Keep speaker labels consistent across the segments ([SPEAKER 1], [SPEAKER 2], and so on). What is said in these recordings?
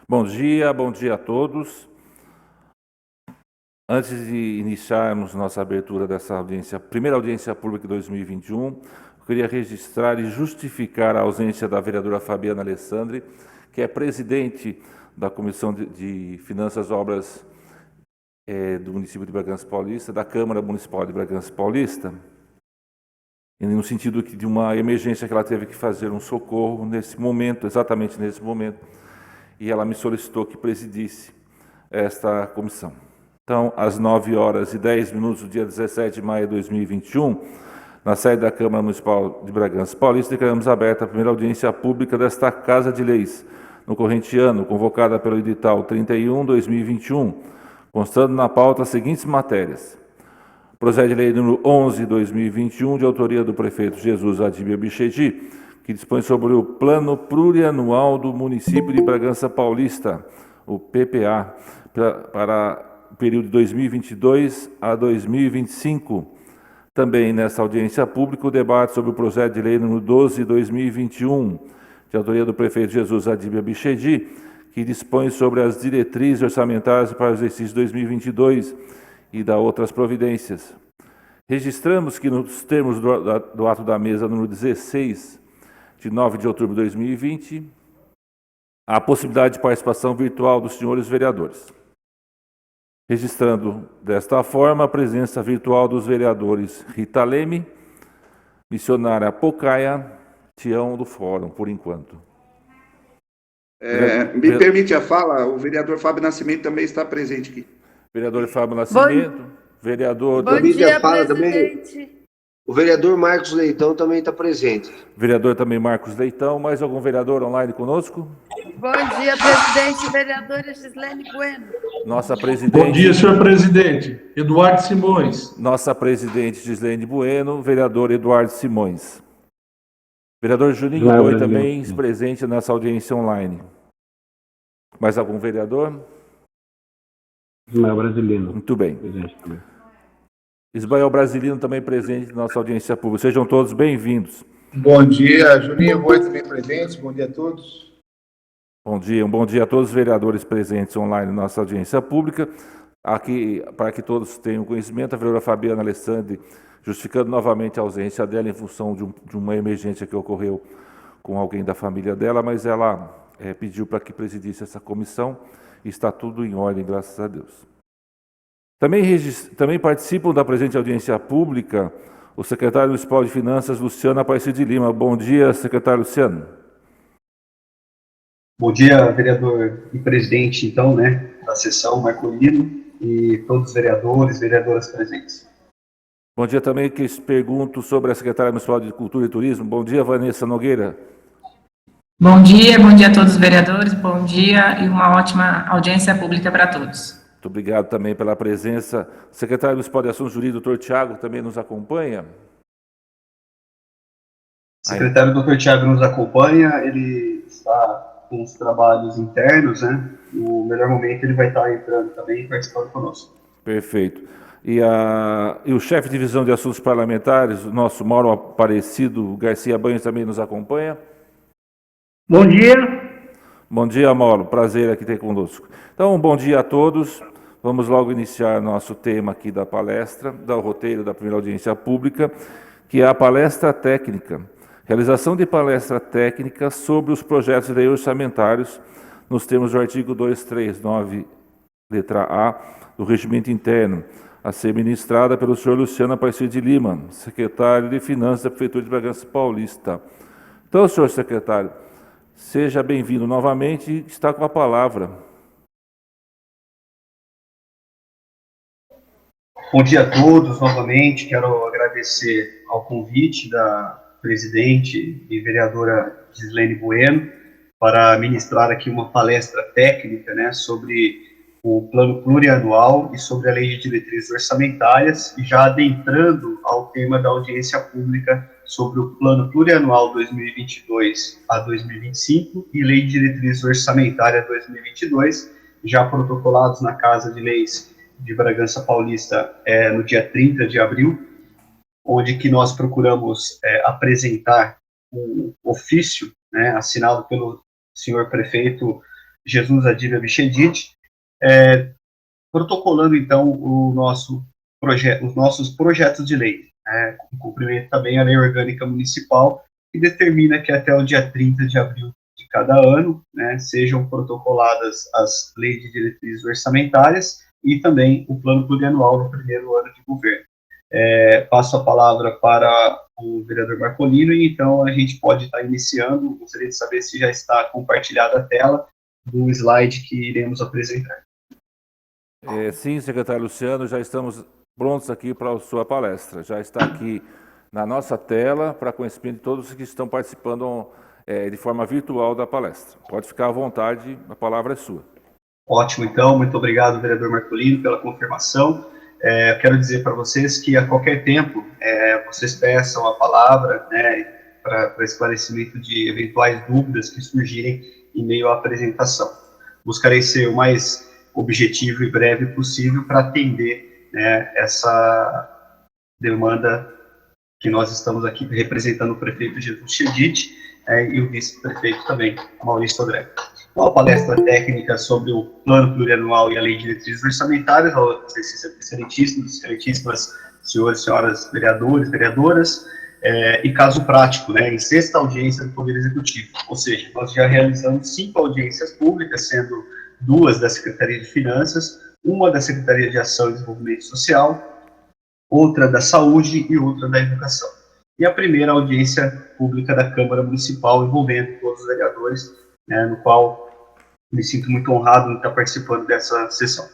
[SPEAKER 1] Bom dia a todos. Antes de iniciarmos nossa abertura dessa primeira audiência pública de 2021, eu queria registrar e justificar a ausência da vereadora Fabiana Alessandri, que é presidente da Comissão de Finanças e Obras do município de Bragança Paulista, da Câmara Municipal de Bragança Paulista, e no sentido de uma emergência que ela teve que fazer um socorro nesse momento, exatamente nesse momento, e ela me solicitou que presidisse esta comissão. Então, às 9h10 do dia 17 de maio de 2021, na sede da Câmara Municipal de Bragança Paulista, declaramos aberta a primeira audiência pública desta Casa de Leis, no corrente ano, convocada pelo edital 31/2021, constando na pauta as seguintes matérias. Projeto de lei número 11/2021, de autoria do prefeito Jesus Adíbio Bichedi, que dispõe sobre o Plano Plurianual do Município de Bragança Paulista, o PPA, para o período de 2022 a 2025. Também nessa audiência pública, o debate sobre o projeto de lei número 12/2021, de autoria do prefeito Jesus Adíbio Bichedi, que dispõe sobre as diretrizes orçamentárias para o exercício 2022 e da outras providências. Registramos que, nos termos do ato da mesa número 16, de 9 de outubro de 2020, há a possibilidade de participação virtual dos senhores vereadores. Registrando desta forma a presença virtual dos vereadores Rita Leme, missionária Pocaia, Tião do Fórum, por enquanto.
[SPEAKER 2] Me permite a fala, o vereador Fábio Nascimento também está presente aqui.
[SPEAKER 1] Vereador Fábio Nascimento, vereador...
[SPEAKER 3] Bom dia,
[SPEAKER 4] fala
[SPEAKER 3] presidente.
[SPEAKER 4] Também, o vereador Marcos Leitão também está presente.
[SPEAKER 1] Vereador também Marcos Leitão. Mais algum vereador online conosco?
[SPEAKER 3] Bom dia, presidente. Vereadora Gislene Bueno.
[SPEAKER 1] Nossa presidente...
[SPEAKER 5] Bom dia, senhor presidente. Eduardo Simões.
[SPEAKER 1] Nossa presidente Gislene Bueno, vereador Eduardo Simões. Vereador Juninho Boi também presente nessa audiência online. Mais algum vereador?
[SPEAKER 6] Ismael Brasilino.
[SPEAKER 1] Muito bem. Ismael Brasilino também presente na nossa audiência pública. Sejam todos bem-vindos.
[SPEAKER 7] Bom dia, Juninho Boi também presente. Bom dia a todos.
[SPEAKER 1] Bom dia a todos os vereadores presentes online na nossa audiência pública. Aqui, para que todos tenham conhecimento, a vereadora Fabiana Alessandri, justificando novamente a ausência dela em função de uma emergência que ocorreu com alguém da família dela, mas ela pediu para que presidisse essa comissão e está tudo em ordem, graças a Deus. Também participam da presente audiência pública o secretário municipal de Finanças, Luciano Aparecido de Lima. Bom dia, secretário Luciano.
[SPEAKER 8] Bom dia, vereador e presidente, então, da sessão, Marcolino, e todos os vereadores e vereadoras presentes.
[SPEAKER 1] Bom dia também, que pergunto sobre a secretária municipal de Cultura e Turismo. Bom dia, Vanessa Nogueira.
[SPEAKER 9] Bom dia a todos os vereadores, bom dia e uma ótima audiência pública para todos.
[SPEAKER 1] Muito obrigado também pela presença. O secretário municipal de Assuntos Jurídicos, doutor Tiago, também nos acompanha.
[SPEAKER 8] O secretário doutor Tiago nos acompanha, ele está com os trabalhos internos, No melhor momento ele vai estar entrando também e participando conosco.
[SPEAKER 1] Perfeito. E o chefe de divisão de assuntos parlamentares, o nosso Mauro Aparecido Garcia Banhos, também nos acompanha.
[SPEAKER 10] Bom dia.
[SPEAKER 1] Bom dia, Mauro. Prazer aqui ter conosco. Então, bom dia a todos. Vamos logo iniciar nosso tema aqui da palestra, do roteiro da primeira audiência pública, que é a palestra técnica. Realização de palestra técnica sobre os projetos de lei orçamentários, nos termos do artigo 239, letra A, do Regimento Interno, a ser ministrada pelo senhor Luciano Aparecido de Lima, secretário de Finanças da Prefeitura de Bragança Paulista. Então, senhor secretário, seja bem-vindo novamente e está com a palavra.
[SPEAKER 8] Bom dia a todos, novamente. Quero agradecer ao convite da presidente e vereadora Gislene Bueno para ministrar aqui uma palestra técnica, sobre o plano plurianual e sobre a lei de diretrizes orçamentárias, e já adentrando ao tema da audiência pública sobre o plano plurianual 2022 a 2025 e lei de diretrizes orçamentárias 2022, já protocolados na Casa de Leis de Bragança Paulista no dia 30 de abril, onde que nós procuramos apresentar um ofício, assinado pelo senhor prefeito Jesus Adília Bichedid, protocolando, então, os nossos projetos de lei, com cumprimento também à Lei Orgânica Municipal, que determina que até o dia 30 de abril de cada ano, né, sejam protocoladas as leis de diretrizes orçamentárias e também o plano plurianual no primeiro ano de governo. Passo a palavra para o vereador Marcolino, e então a gente pode estar iniciando. Gostaria de saber se já está compartilhada a tela do slide que iremos apresentar.
[SPEAKER 1] Sim, secretário Luciano, já estamos prontos aqui para a sua palestra. Já está aqui na nossa tela, para conhecimento de todos que estão participando de forma virtual da palestra. Pode ficar à vontade, a palavra é sua.
[SPEAKER 8] Ótimo, então, muito obrigado, vereador Marcolino, pela confirmação. Quero dizer para vocês que a qualquer tempo vocês peçam a palavra, né, para esclarecimento de eventuais dúvidas que surgirem em meio à apresentação. Buscarei ser o mais objetivo e breve possível para atender, né, essa demanda que nós estamos aqui representando o prefeito Jesus Chedid e o vice-prefeito também, Maurício Sodré. Uma palestra técnica sobre o plano plurianual e a lei de diretrizes orçamentárias, ao excelentíssimas senhores e senhoras vereadores, vereadoras, e caso prático, né, em 6ª audiência do Poder Executivo. Ou seja, nós já realizamos 5 audiências públicas, sendo 2 da Secretaria de Finanças, uma da Secretaria de Ação e Desenvolvimento Social, outra da Saúde e outra da Educação. E a primeira audiência pública da Câmara Municipal, envolvendo todos os vereadores, né, no qual me sinto muito honrado em estar participando dessa sessão.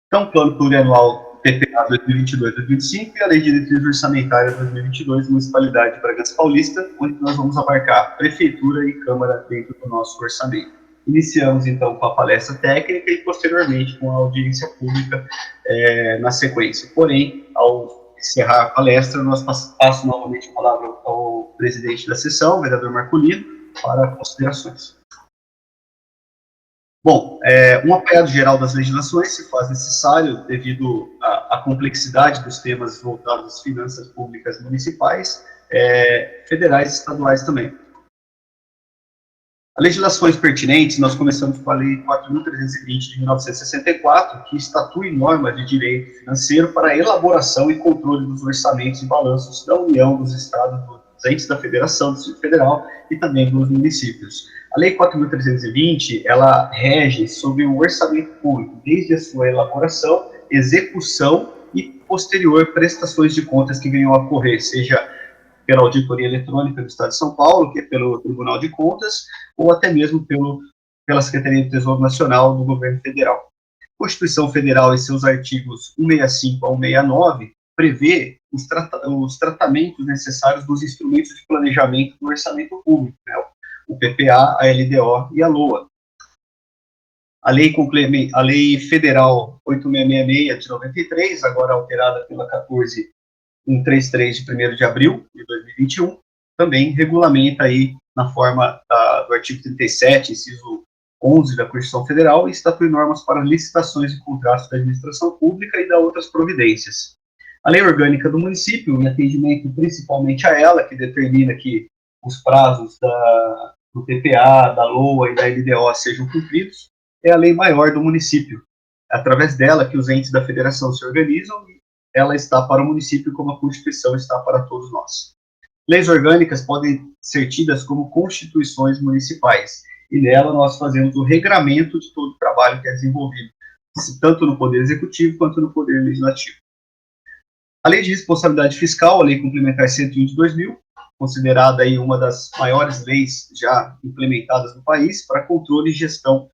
[SPEAKER 8] Então, Plano Plurianual PPA 2022-2025 e a Lei de Diretrizes Orçamentárias 2022, Municipalidade de Bragança Paulista, onde nós vamos abarcar Prefeitura e Câmara dentro do nosso orçamento. Iniciamos, então, com a palestra técnica e, posteriormente, com a audiência pública na sequência. Porém, ao encerrar a palestra, nós passo novamente a palavra ao presidente da sessão, o vereador Marcolino, para considerações. Bom, um apanhado geral das legislações se faz necessário devido à complexidade dos temas voltados às finanças públicas municipais, federais e estaduais também. As legislações pertinentes, nós começamos com a Lei 4.320 de 1964, que estatui normas de direito financeiro para a elaboração e controle dos orçamentos e balanços da União, dos Estados, dos entes da Federação, do Distrito Federal e também dos municípios. A Lei 4.320, ela rege sobre o orçamento público, desde a sua elaboração, execução e posterior prestações de contas que venham a ocorrer, seja pela Auditoria Eletrônica do Estado de São Paulo, que é pelo Tribunal de Contas, ou até mesmo pela Secretaria do Tesouro Nacional do Governo Federal. A Constituição Federal, em seus artigos 165 a 169, prevê os tratamentos necessários dos instrumentos de planejamento do orçamento público, né, o PPA, a LDO e a LOA. A Lei Federal 8666 de 93, agora alterada pela 14133 de 1º de abril de 2021, também regulamenta aí na forma do artigo 37, inciso 11 da Constituição Federal, e estatui normas para licitações e contratos da administração pública e da outras providências. A Lei Orgânica do Município, em atendimento principalmente a ela, que determina que os prazos do PPA, da LOA e da LDO sejam cumpridos, é a lei maior do município. É através dela que os entes da federação se organizam e ela está para o município como a Constituição está para todos nós. Leis orgânicas podem ser tidas como constituições municipais, e nela nós fazemos o regramento de todo o trabalho que é desenvolvido, tanto no Poder Executivo quanto no Poder Legislativo. A Lei de Responsabilidade Fiscal, a Lei Complementar 101 de 2000, considerada aí uma das maiores leis já implementadas no país para controle e gestão,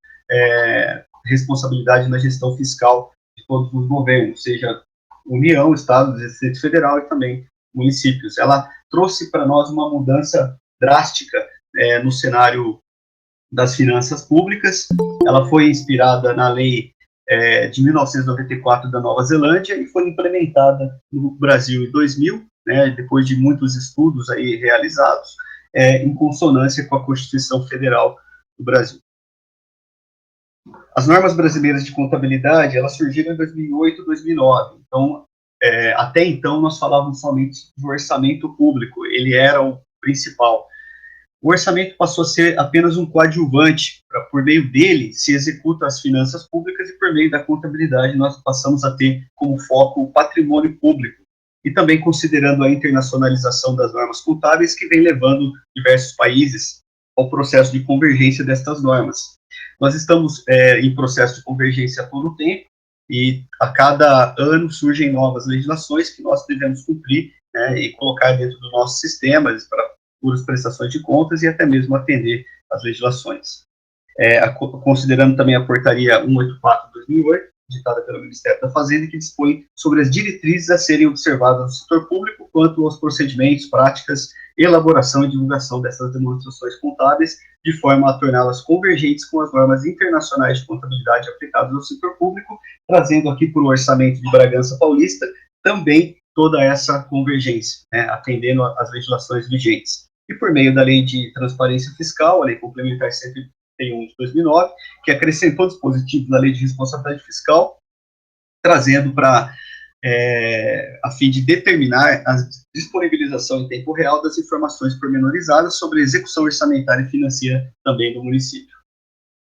[SPEAKER 8] responsabilidade na gestão fiscal de todos os governos, seja União, Estado, Distrito Federal e também municípios. Ela trouxe para nós uma mudança drástica no cenário das finanças públicas. Ela foi inspirada na lei de 1994 da Nova Zelândia e foi implementada no Brasil em 2000, né, depois de muitos estudos aí realizados, em consonância com a Constituição Federal do Brasil. As normas brasileiras de contabilidade, elas surgiram em 2008 e 2009, então, até então, nós falávamos somente do orçamento público, ele era o principal. o orçamento passou a ser apenas um coadjuvante, por meio dele se executam as finanças públicas e por meio da contabilidade nós passamos a ter como foco o patrimônio público, e também considerando a internacionalização das normas contábeis que vem levando diversos países ao processo de convergência destas normas. Nós estamos em processo de convergência há todo o tempo, e a cada ano surgem novas legislações que nós devemos cumprir, né, e colocar dentro dos nossos sistemas para futuras prestações de contas e até mesmo atender às legislações. Considerando também a portaria 184 de 2008, ditada pelo Ministério da Fazenda, que dispõe sobre as diretrizes a serem observadas no setor público quanto aos procedimentos, práticas, elaboração e divulgação dessas demonstrações contábeis, de forma a torná-las convergentes com as normas internacionais de contabilidade aplicadas ao setor público, trazendo aqui para o orçamento de Bragança Paulista também toda essa convergência, né, atendendo às legislações vigentes. E por meio da Lei de Transparência Fiscal, a Lei Complementar 131 de 2009, que acrescentou dispositivos da Lei de Responsabilidade Fiscal, trazendo para, a fim de determinar a disponibilização em tempo real das informações pormenorizadas sobre a execução orçamentária e financeira também do município.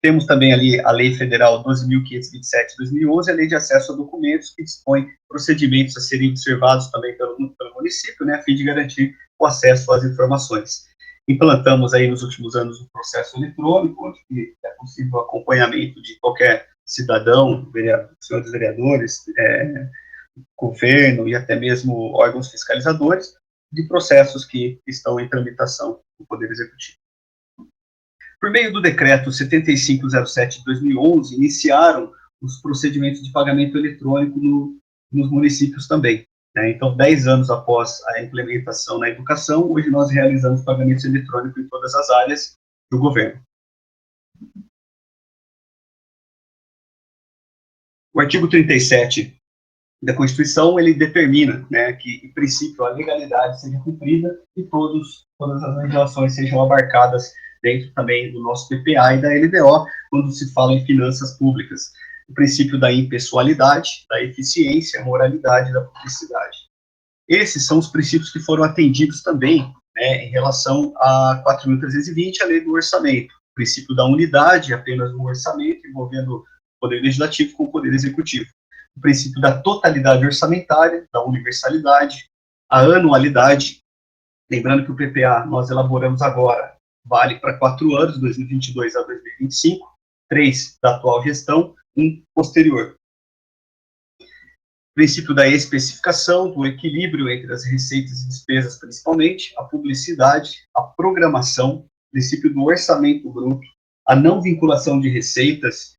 [SPEAKER 8] Temos também ali a Lei Federal 12.527 de 2011, a Lei de Acesso a Documentos, que dispõe procedimentos a serem observados também pelo município, né, a fim de garantir o acesso às informações. Implantamos aí nos últimos anos um processo eletrônico, onde é possível o acompanhamento de qualquer cidadão, senhores vereadores, governo e até mesmo órgãos fiscalizadores, de processos que estão em tramitação no Poder Executivo. Por meio do decreto 7507 de 2011, iniciaram os procedimentos de pagamento eletrônico nos municípios também, né? Então, 10 anos após a implementação na educação, hoje nós realizamos pagamentos eletrônicos em todas as áreas do governo. O artigo 37 da Constituição, ele determina, né, que, em princípio, a legalidade seja cumprida e todas as legislações sejam abarcadas dentro também do nosso PPA e da LDO, quando se fala em finanças públicas. O princípio da impessoalidade, da eficiência, moralidade e da publicidade. Esses são os princípios que foram atendidos também, né, em relação a 4.320, a Lei do Orçamento. O princípio da unidade, apenas um orçamento, envolvendo o Poder Legislativo com o Poder Executivo. O princípio da totalidade orçamentária, da universalidade, a anualidade. Lembrando que o PPA nós elaboramos agora, vale para 4 anos, 2022 a 2025, 3 da atual gestão, 1 posterior. Princípio da especificação, do equilíbrio entre as receitas e despesas, principalmente, a publicidade, a programação, princípio do orçamento bruto, a não vinculação de receitas.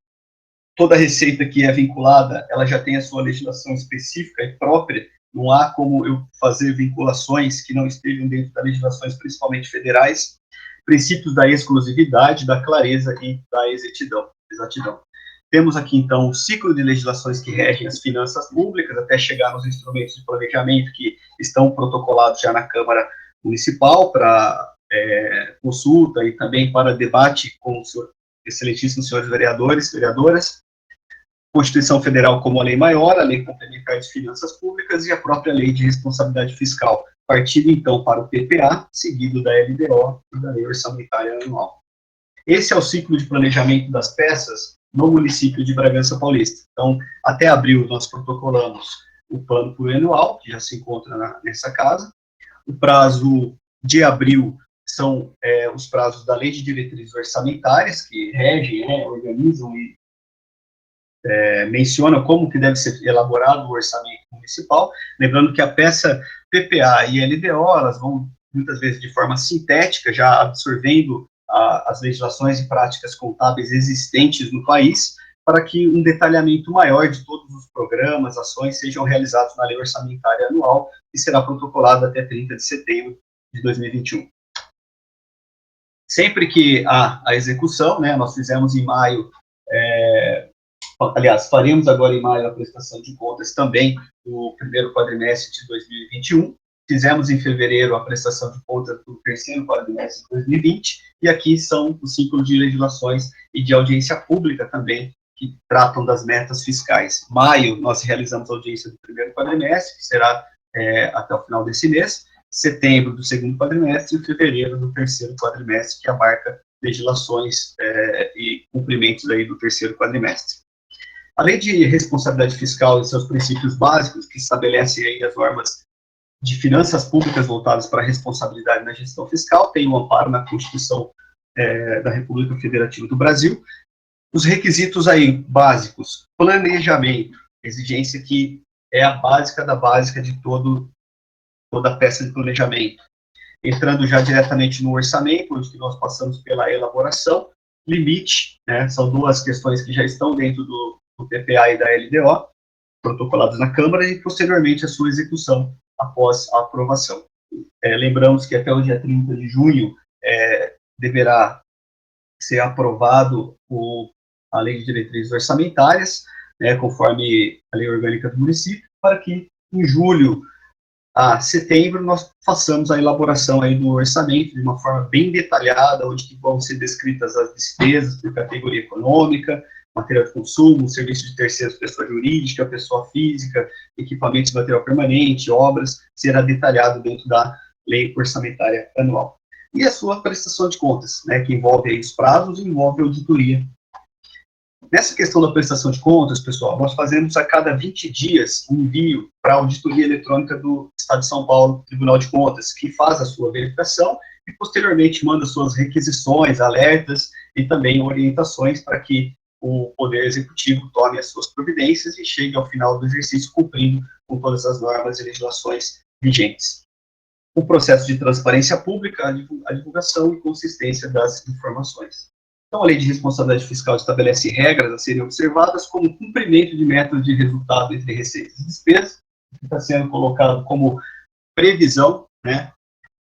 [SPEAKER 8] Toda receita que é vinculada, ela já tem a sua legislação específica e própria, não há como eu fazer vinculações que não estejam dentro das legislações, principalmente federais. Princípios da exclusividade, da clareza e da exatidão. Temos aqui, então, um ciclo de legislações que regem as finanças públicas, até chegar nos instrumentos de planejamento que estão protocolados já na Câmara Municipal para consulta e também para debate com os excelentíssimos senhores vereadores, vereadoras. Constituição Federal como a lei maior, a Lei Complementar de Finanças Públicas e a própria Lei de Responsabilidade Fiscal, partindo, então, para o PPA, seguido da LDO e da Lei Orçamentária Anual. Esse é o ciclo de planejamento das peças no município de Bragança Paulista. Então, até abril, nós protocolamos o plano plurianual, que já se encontra nessa casa. O prazo de abril são os prazos da Lei de Diretrizes Orçamentárias, que regem, organizam e mencionam como que deve ser elaborado o orçamento municipal. Lembrando que a peça PPA e LDO, elas vão, muitas vezes, de forma sintética, já absorvendo as legislações e práticas contábeis existentes no país, para que um detalhamento maior de todos os programas, ações, sejam realizados na Lei Orçamentária Anual, que será protocolada até 30 de setembro de 2021. Sempre que há a execução, né, nós fizemos em maio, aliás, faremos agora em maio a prestação de contas também do primeiro quadrimestre de 2021, fizemos em fevereiro a prestação de contas do terceiro quadrimestre de 2020, e aqui são os ciclos de legislações e de audiência pública também, que tratam das metas fiscais. Maio, nós realizamos a audiência do primeiro quadrimestre, que será até o final desse mês. setembro do segundo quadrimestre e fevereiro do terceiro quadrimestre, que abarca legislações e cumprimentos aí do terceiro quadrimestre. A Lei de Responsabilidade Fiscal e seus princípios básicos, que estabelece aí as normas de finanças públicas voltadas para a responsabilidade na gestão fiscal, tem um amparo na Constituição da República Federativa do Brasil. Os requisitos aí básicos: planejamento, exigência que é a básica da básica de toda a peça de planejamento. Entrando já diretamente no orçamento, onde nós passamos pela elaboração, limite, né, são duas questões que já estão dentro do PPA e da LDO, protocolados na Câmara, e posteriormente a sua execução após a aprovação. Lembramos que até o dia 30 de junho deverá ser aprovado a Lei de Diretrizes Orçamentárias, conforme a Lei Orgânica do Município, para que em julho a setembro nós façamos a elaboração aí do orçamento de uma forma bem detalhada, onde vão ser descritas as despesas por categoria econômica, material de consumo, serviço de terceiros, pessoa jurídica, pessoa física, equipamentos de material permanente, obras, será detalhado dentro da Lei Orçamentária Anual. E a sua prestação de contas, né, que envolve aí os prazos e envolve a auditoria. Nessa questão da prestação de contas, pessoal, nós fazemos a cada 20 dias um envio para a auditoria eletrônica do Estado de São Paulo, Tribunal de Contas, que faz a sua verificação e posteriormente manda suas requisições, alertas e também orientações para que o Poder Executivo tome as suas providências e chegue ao final do exercício cumprindo com todas as normas e legislações vigentes. O processo de transparência pública, a divulgação e consistência das informações. Então, a Lei de Responsabilidade Fiscal estabelece regras a serem observadas como cumprimento de metas de resultado entre receitas e despesas, que está sendo colocado como previsão, né,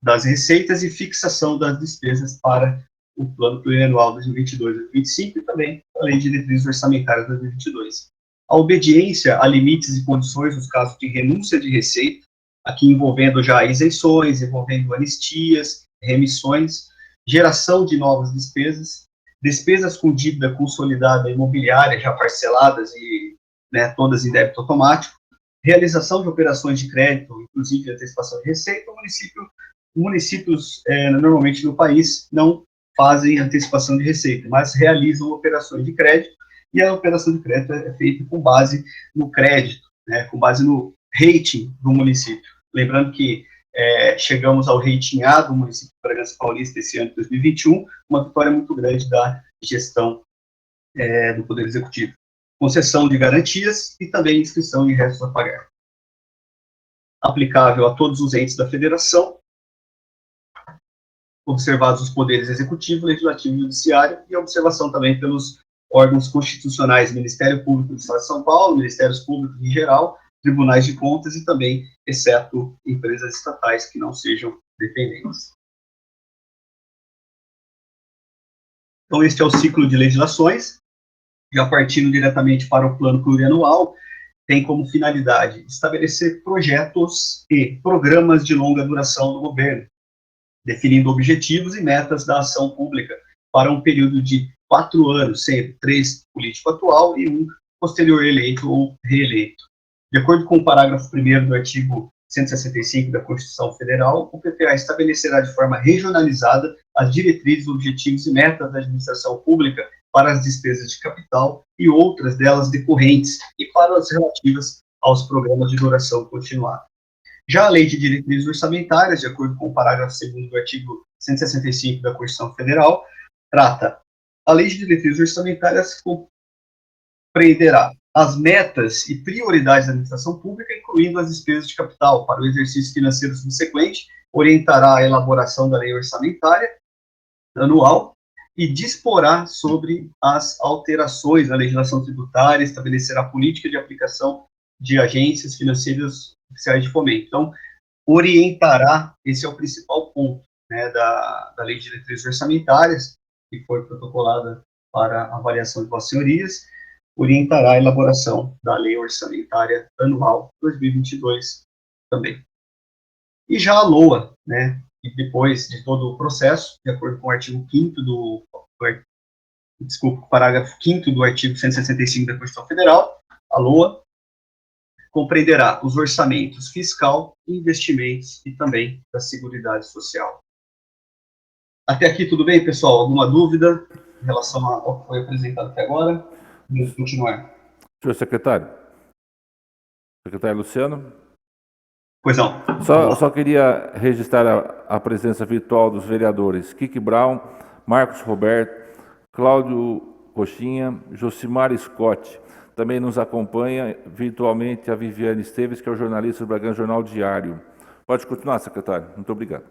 [SPEAKER 8] das receitas e fixação das despesas para o Plano Plurianual 2022-2025 e também a Lei de Diretrizes Orçamentárias 2022. A obediência a limites e condições nos casos de renúncia de receita, aqui envolvendo já isenções, envolvendo anistias, remissões, geração de novas despesas, despesas com dívida consolidada imobiliária já parceladas e, né, todas em débito automático, realização de operações de crédito, inclusive antecipação de receita. Municípios normalmente no país não fazem antecipação de receita, mas realizam operações de crédito, e a operação de crédito é feita com base no crédito, né, com base no rating do município. Lembrando que chegamos ao rating A do município de Bragança Paulista esse ano de 2021, uma vitória muito grande da gestão do Poder Executivo. Concessão de garantias e também inscrição de restos a pagar. Aplicável a todos os entes da federação, observados os poderes executivo, legislativo e judiciário, e observação também pelos órgãos constitucionais, Ministério Público do Estado de São Paulo, Ministérios Públicos em geral, tribunais de contas e também, exceto empresas estatais que não sejam dependentes. Então, este é o ciclo de legislações, já partindo diretamente para o plano plurianual, tem como finalidade estabelecer projetos e programas de longa duração do governo, definindo objetivos e metas da ação pública para um período de 4 anos, sendo 3 político atual e 1 posterior eleito ou reeleito. De acordo com o parágrafo 1º do artigo 165 da Constituição Federal, o PPA estabelecerá de forma regionalizada as diretrizes, objetivos e metas da administração pública para as despesas de capital e outras delas decorrentes, e para as relativas aos programas de duração continuada. Já a Lei de Diretrizes Orçamentárias, de acordo com o parágrafo 2º do artigo 165 da Constituição Federal, trata: a Lei de Diretrizes Orçamentárias compreenderá as metas e prioridades da administração pública, incluindo as despesas de capital para o exercício financeiro subsequente, orientará a elaboração da lei orçamentária anual e disporá sobre as alterações na legislação tributária, estabelecerá a política de aplicação de agências financeiras oficiais de fomento. Então, orientará, esse é o principal ponto, né, da Lei de Diretrizes Orçamentárias, que foi protocolada para avaliação de vossas senhorias, orientará a elaboração da Lei Orçamentária Anual 2022 também. E já a LOA, né, e depois de todo o processo, de acordo com o artigo 5º parágrafo 5º do artigo 165 da Constituição Federal, a LOA compreenderá os orçamentos fiscal, investimentos e também da Seguridade Social. Até aqui tudo bem, pessoal? Alguma dúvida em relação ao que foi apresentado até agora? Vamos continuar.
[SPEAKER 1] Senhor secretário. Secretário Luciano.
[SPEAKER 8] Pois não.
[SPEAKER 1] Só queria registrar a presença virtual dos vereadores Kiki Brown, Marcos Roberto, Cláudio Coxinha, Josimar Scott. Também nos acompanha virtualmente a Viviane Esteves, que é o jornalista do Bragança Jornal Diário. Pode continuar, secretário. Muito obrigado.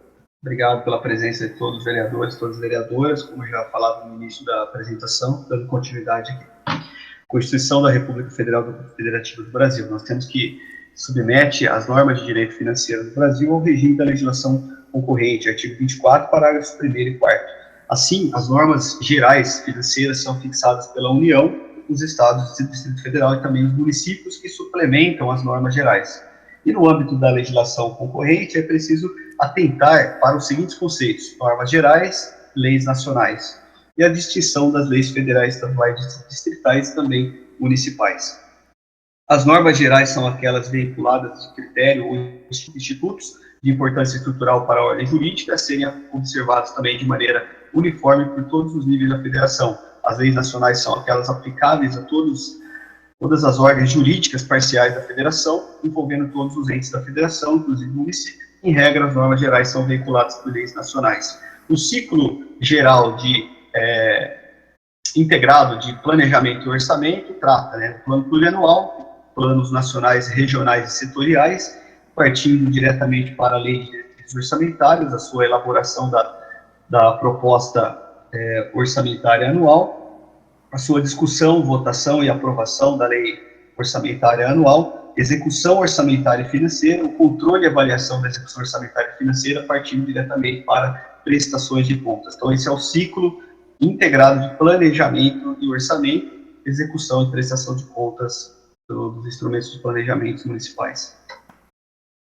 [SPEAKER 8] Obrigado pela presença de todos os vereadores, todas as vereadoras, como já falado no início da apresentação, dando continuidade aqui. Constituição da República Federal Federativa do Brasil. Nós temos que submete as normas de direito financeiro do Brasil ao regime da legislação concorrente, artigo 24, parágrafos 1º e 4º. Assim, as normas gerais financeiras são fixadas pela União, os estados do Distrito Federal e também os municípios que suplementam as normas gerais. E no âmbito da legislação concorrente é preciso atentar para os seguintes conceitos: normas gerais, leis nacionais, e a distinção das leis federais, estaduais, distritais e também municipais. As normas gerais são aquelas veiculadas de critério ou institutos de importância estrutural para a ordem jurídica, a serem observados também de maneira uniforme por todos os níveis da federação. As leis nacionais são aquelas aplicáveis a todas as ordens jurídicas parciais da federação, envolvendo todos os entes da federação, inclusive o município. Em regra, as normas gerais são veiculadas por leis nacionais. O ciclo geral integrado de planejamento e orçamento trata do plano plurianual, planos nacionais, regionais e setoriais, partindo diretamente para a lei de diretrizes orçamentárias, a sua elaboração da proposta orçamentária anual, a sua discussão, votação e aprovação da lei orçamentária anual, execução orçamentária e financeira, o controle e avaliação da execução orçamentária e financeira, partindo diretamente para prestações de contas. Então, esse é o ciclo integrado de planejamento e orçamento, execução e prestação de contas dos instrumentos de planejamento municipais.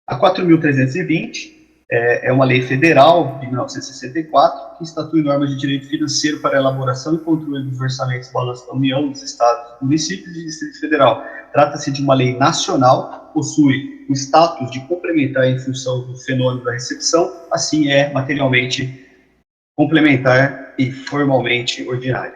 [SPEAKER 8] A 4.320 é uma lei federal de 1964 que estatui normas de direito financeiro para elaboração e controle dos orçamentos e balanços da União, dos Estados, municípios e Distrito Federal. Trata-se de uma lei nacional, possui o status de complementar em função do fenômeno da recepção, assim é materialmente complementar e formalmente ordinário.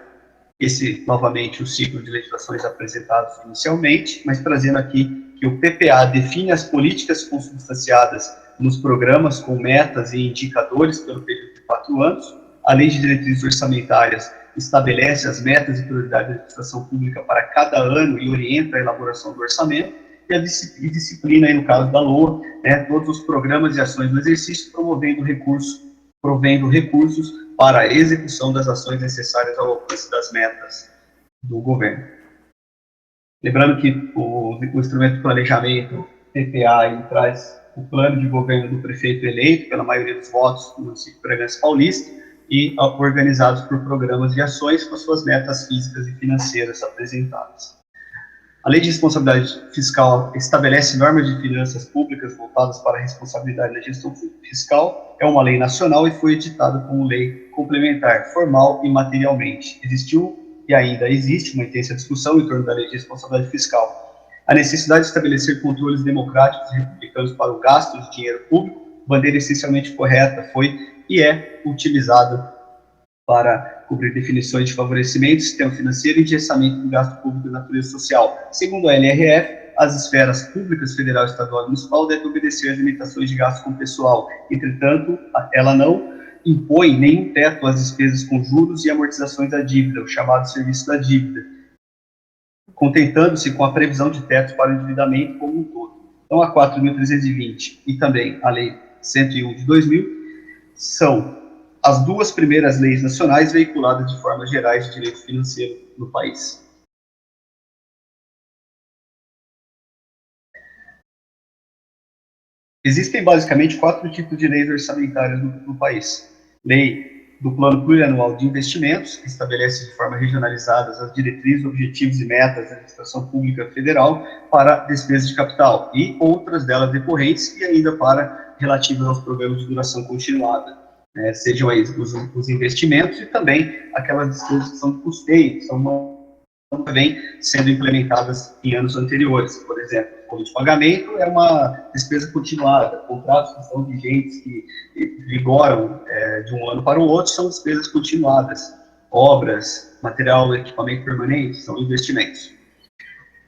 [SPEAKER 8] Esse, novamente, o ciclo de legislações apresentados inicialmente, mas trazendo aqui que o PPA define as políticas consubstanciadas nos programas com metas e indicadores pelo período de 4 anos. A Lei de Diretrizes Orçamentárias estabelece as metas e prioridades da administração pública para cada ano e orienta a elaboração do orçamento, e a disciplina, aí, no caso da LOA, todos os programas e ações do exercício, provendo recursos para a execução das ações necessárias ao alcance das metas do governo. Lembrando que o instrumento de planejamento, PPA, ele traz o plano de governo do prefeito eleito pela maioria dos votos do município de Bragança Paulista e organizados por programas e ações com as suas metas físicas e financeiras apresentadas. A Lei de Responsabilidade Fiscal estabelece normas de finanças públicas voltadas para a responsabilidade da gestão fiscal. É uma lei nacional e foi editada como lei complementar, formal e materialmente. Existiu e ainda existe uma intensa discussão em torno da Lei de Responsabilidade Fiscal. A necessidade de estabelecer controles democráticos e republicanos para o gasto de dinheiro público, bandeira essencialmente correta, foi e é utilizada para cobrir definições de favorecimento do sistema financeiro e engessamento do gasto público de natureza social. Segundo a LRF, as esferas públicas, federal, estadual e municipal devem obedecer às limitações de gasto com pessoal. Entretanto, ela não impõe nenhum teto às despesas com juros e amortizações da dívida, o chamado serviço da dívida, contentando-se com a previsão de tetos para o endividamento como um todo. Então, a 4.320 e também a Lei 101 de 2000 são as duas primeiras leis nacionais veiculadas de formas gerais de direito financeiro no país. Existem basicamente 4 tipos de leis orçamentárias no país. Lei do Plano Plurianual de Investimentos, que estabelece de forma regionalizada as diretrizes, objetivos e metas da administração pública federal para despesas de capital, e outras delas decorrentes e ainda para relativas aos programas de duração continuada, sejam aí os investimentos e também aquelas despesas que são de custeio, que são vem sendo implementadas em anos anteriores. Por exemplo, folha de pagamento é uma despesa continuada, contratos que são vigentes, que vigoram de um ano para o outro, são despesas continuadas. Obras, material, equipamento permanente, são investimentos.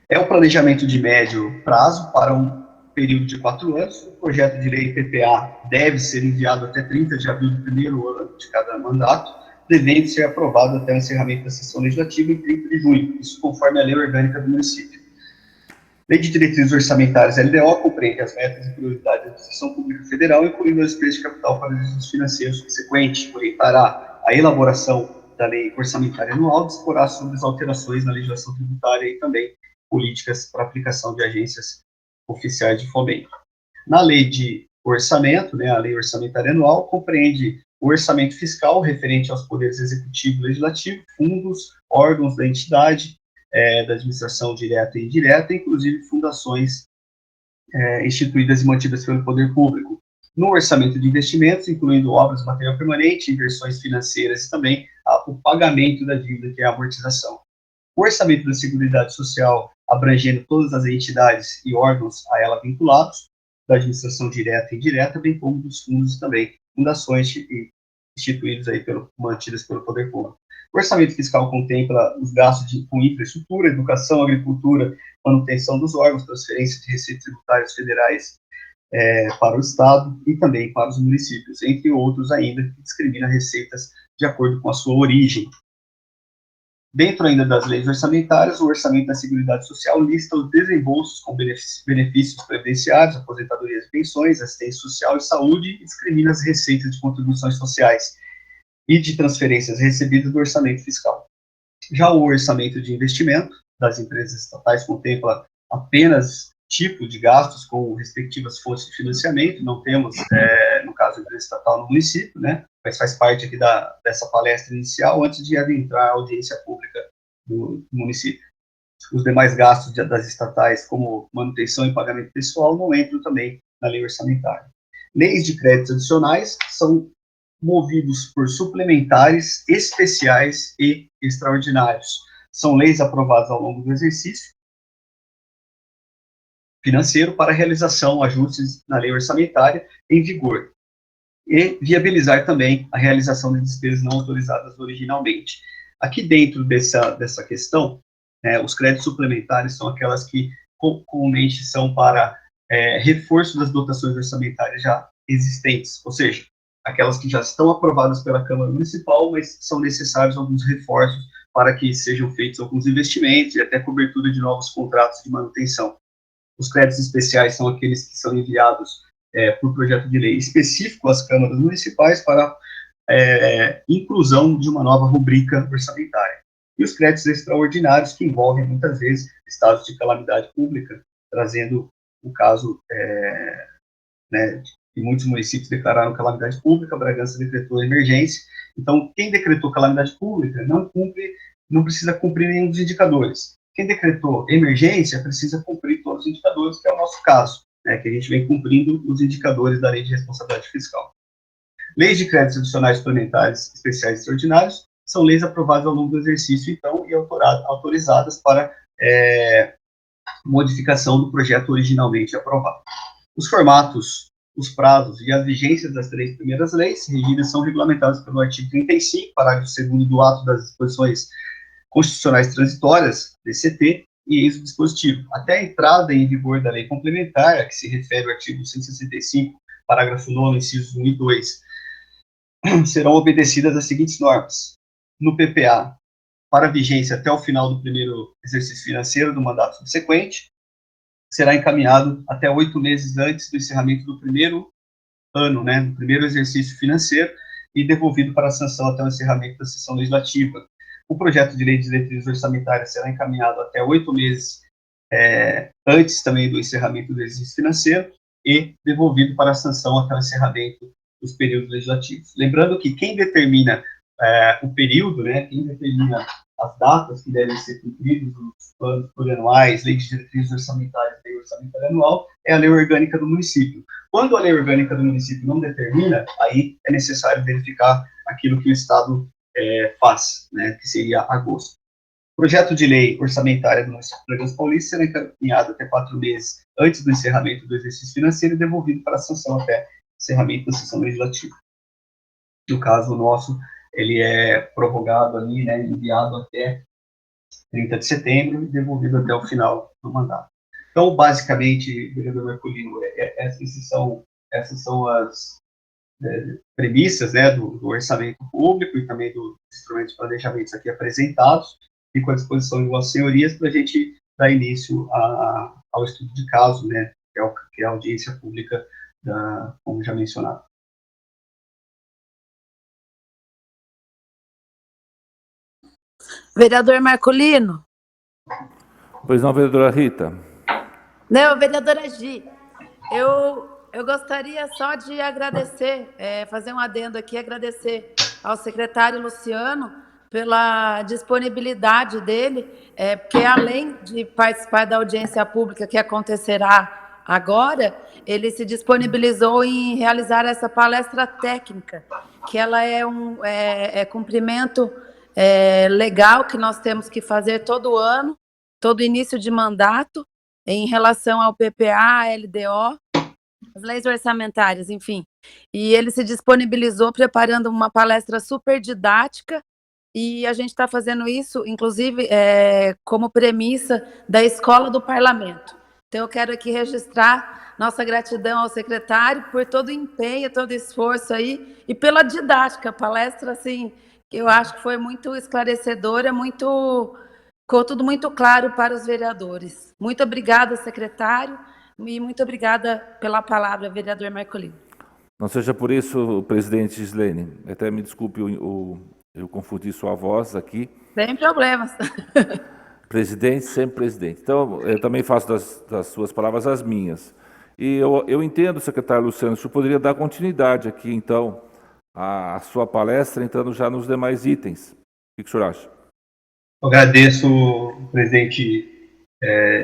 [SPEAKER 8] É um planejamento de médio prazo para um período de 4 anos. O projeto de lei PPA deve ser enviado até 30 de abril do primeiro ano de cada mandato, devendo ser aprovado até o encerramento da sessão legislativa em 30 de junho, isso conforme a lei orgânica do município. Lei de Diretrizes Orçamentárias, LDO, compreende as metas e prioridades da administração pública federal, incluindo as despesas de capital para exercícios financeiros subsequentes, orientará a elaboração da lei orçamentária anual, disporá sobre as alterações na legislação tributária e também políticas para aplicação de agências oficiais de fomento. Na lei de orçamento, né, a lei orçamentária anual, compreende o orçamento fiscal referente aos poderes executivo e legislativo, fundos, órgãos da entidade, da administração direta e indireta, inclusive fundações instituídas e mantidas pelo poder público. No orçamento de investimentos, incluindo obras, material permanente, inversões financeiras e também o pagamento da dívida, que é a amortização. O orçamento da Seguridade Social, abrangendo todas as entidades e órgãos a ela vinculados, da administração direta e indireta, bem como dos fundos e também fundações instituídos aí mantidas pelo poder público. O orçamento fiscal contempla os gastos com infraestrutura, educação, agricultura, manutenção dos órgãos, transferência de receitas tributárias federais para o Estado e também para os municípios, entre outros ainda, que discrimina receitas de acordo com a sua origem. Dentro ainda das leis orçamentárias, o orçamento da Seguridade Social lista os desembolsos com benefícios previdenciários, aposentadorias e pensões, assistência social e saúde, e discrimina as receitas de contribuições sociais e de transferências recebidas do orçamento fiscal. Já o orçamento de investimento das empresas estatais contempla apenas tipo de gastos com respectivas fontes de financiamento, não temos, no caso da empresa estatal no município, né, mas faz parte aqui dessa palestra inicial, antes de adentrar a audiência pública do município. Os demais gastos das estatais, como manutenção e pagamento pessoal, não entram também na lei orçamentária. Leis de créditos adicionais são movidos por suplementares, especiais e extraordinários. São leis aprovadas ao longo do exercício financeiro para realização, ajustes na lei orçamentária em vigor, e viabilizar também a realização de despesas não autorizadas originalmente. Aqui dentro dessa questão, os créditos suplementares são aquelas que comumente são para reforço das dotações orçamentárias já existentes, ou seja, aquelas que já estão aprovadas pela Câmara Municipal, mas são necessários alguns reforços para que sejam feitos alguns investimentos e até cobertura de novos contratos de manutenção. Os créditos especiais são aqueles que são enviados por projeto de lei específico às câmaras municipais para inclusão de uma nova rubrica orçamentária. E os créditos extraordinários, que envolvem muitas vezes estados de calamidade pública, trazendo o caso que muitos municípios declararam calamidade pública, Bragança decretou emergência. Então, quem decretou calamidade pública não precisa cumprir nenhum dos indicadores. Quem decretou emergência precisa cumprir todos os indicadores, que é o nosso caso, que a gente vem cumprindo os indicadores da Lei de Responsabilidade Fiscal. Leis de créditos adicionais suplementares especiais e extraordinários são leis aprovadas ao longo do exercício, então, e autorizadas para modificação do projeto originalmente aprovado. Os formatos, os prazos e as vigências das 3 primeiras leis regidas são regulamentados pelo artigo 35, parágrafo 2º do ato das disposições constitucionais transitórias, DCT, e eis o dispositivo. Até a entrada em vigor da lei complementar, a que se refere ao artigo 165, parágrafo 9º, incisos 1 e 2, serão obedecidas as seguintes normas. No PPA, para vigência até o final do primeiro exercício financeiro do mandato subsequente, será encaminhado até 8 meses antes do encerramento do primeiro ano, do primeiro exercício financeiro, e devolvido para a sanção até o encerramento da sessão legislativa. O projeto de lei de diretrizes orçamentárias será encaminhado até 8 meses antes também do encerramento do exercício financeiro e devolvido para a sanção até o encerramento dos períodos legislativos. Lembrando que quem determina o período, quem determina as datas que devem ser cumpridos, os planos plurianuais, lei de diretrizes orçamentárias, lei orçamentária anual, é a lei orgânica do município. Quando a lei orgânica do município não determina, aí é necessário verificar aquilo que o Estado faz, que seria agosto. projeto de lei orçamentária do município de Bragança Paulista será encaminhado até 4 meses antes do encerramento do exercício financeiro e devolvido para a sanção até encerramento da sessão legislativa. No caso nosso, ele é prorrogado ali, né, enviado até 30 de setembro e devolvido até o final do mandato. Então, basicamente, vereador Marcolino, essas são as premissas, né, do orçamento público e também dos instrumentos de planejamento aqui apresentados, e com a disposição de vossas senhorias para a gente dar início ao estudo de caso, né, que é a audiência pública, como já mencionado.
[SPEAKER 3] Vereador Marcolino.
[SPEAKER 1] Pois não, vereadora Rita.
[SPEAKER 3] Não, vereadora Gi, eu gostaria só de agradecer, fazer um adendo aqui, agradecer ao secretário Luciano pela disponibilidade dele, porque além de participar da audiência pública que acontecerá agora, ele se disponibilizou em realizar essa palestra técnica, que ela é cumprimento legal que nós temos que fazer todo ano, todo início de mandato, em relação ao PPA, LDO, as leis orçamentárias, enfim. E ele se disponibilizou preparando uma palestra super didática, e a gente está fazendo isso, inclusive, como premissa da Escola do Parlamento. Então, eu quero aqui registrar nossa gratidão ao secretário por todo o empenho, todo o esforço aí, e pela didática. A palestra, assim, eu acho que foi muito esclarecedora, ficou tudo muito claro para os vereadores. Muito obrigada, secretário, e muito obrigada pela palavra, vereador Marcolino.
[SPEAKER 1] Não seja por isso, presidente Gislene, até me desculpe, eu confundi sua voz aqui.
[SPEAKER 3] Sem problemas.
[SPEAKER 1] Presidente, sempre presidente. Então, eu também faço das suas palavras as minhas. E eu entendo, secretário Luciano, o senhor poderia dar continuidade aqui, então, à sua palestra, entrando já nos demais itens. O que o senhor acha?
[SPEAKER 8] Eu agradeço o presidente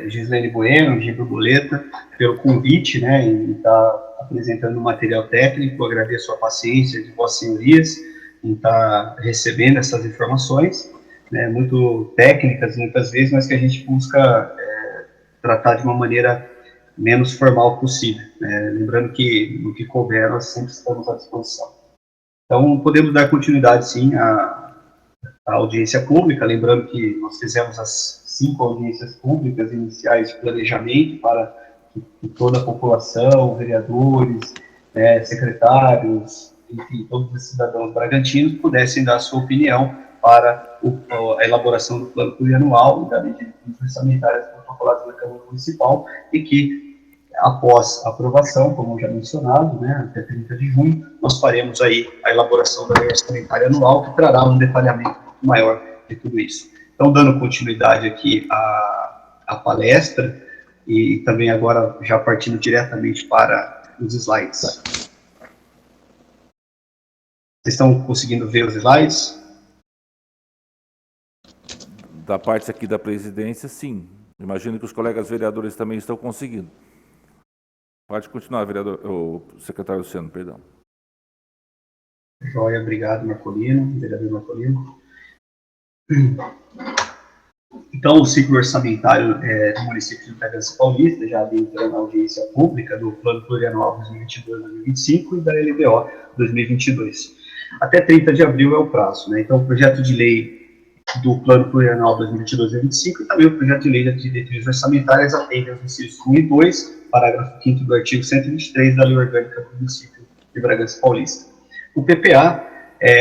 [SPEAKER 8] Gislene Bueno, Gil Borboleta, pelo convite, né, em estar apresentando o material técnico. Eu agradeço a paciência de vossas senhorias em estar recebendo essas informações, né, muito técnicas muitas vezes, mas que a gente busca tratar de uma maneira menos formal possível, né, lembrando que no que couber nós sempre estamos à disposição. Então, podemos dar continuidade, sim, à audiência pública, lembrando que nós fizemos as 5 audiências públicas iniciais de planejamento para que toda a população, vereadores, secretários, enfim, todos os cidadãos bragantinos pudessem dar sua opinião para a elaboração do plano plurianual e da medida orçamentária protocoladas na Câmara Municipal, e que, após a aprovação, como já mencionado, né, até 30 de junho, nós faremos aí a elaboração da lei orçamentária anual, que trará um detalhamento muito maior de tudo isso. Então, dando continuidade aqui à palestra, e também agora já partindo diretamente para os slides. Vocês estão conseguindo ver os slides?
[SPEAKER 1] Da parte aqui da presidência, sim. Imagino que os colegas vereadores também estão conseguindo. Pode continuar, secretário Luciano, perdão.
[SPEAKER 8] Joia, obrigado, Marcolino, vereador Marcolino. Então, o ciclo orçamentário do município de Bragança Paulista, já adentrando na audiência pública do Plano Plurianual 2022-2025 e da LDO 2022. Até 30 de abril é o prazo, né? Então, o projeto de lei do Plano Plurianual 2022-2025 e também o projeto de lei de diretrizes orçamentárias atendem aos incisos 1 e 2, parágrafo 5º do artigo 123 da Lei Orgânica do município de Bragança Paulista. O PPA,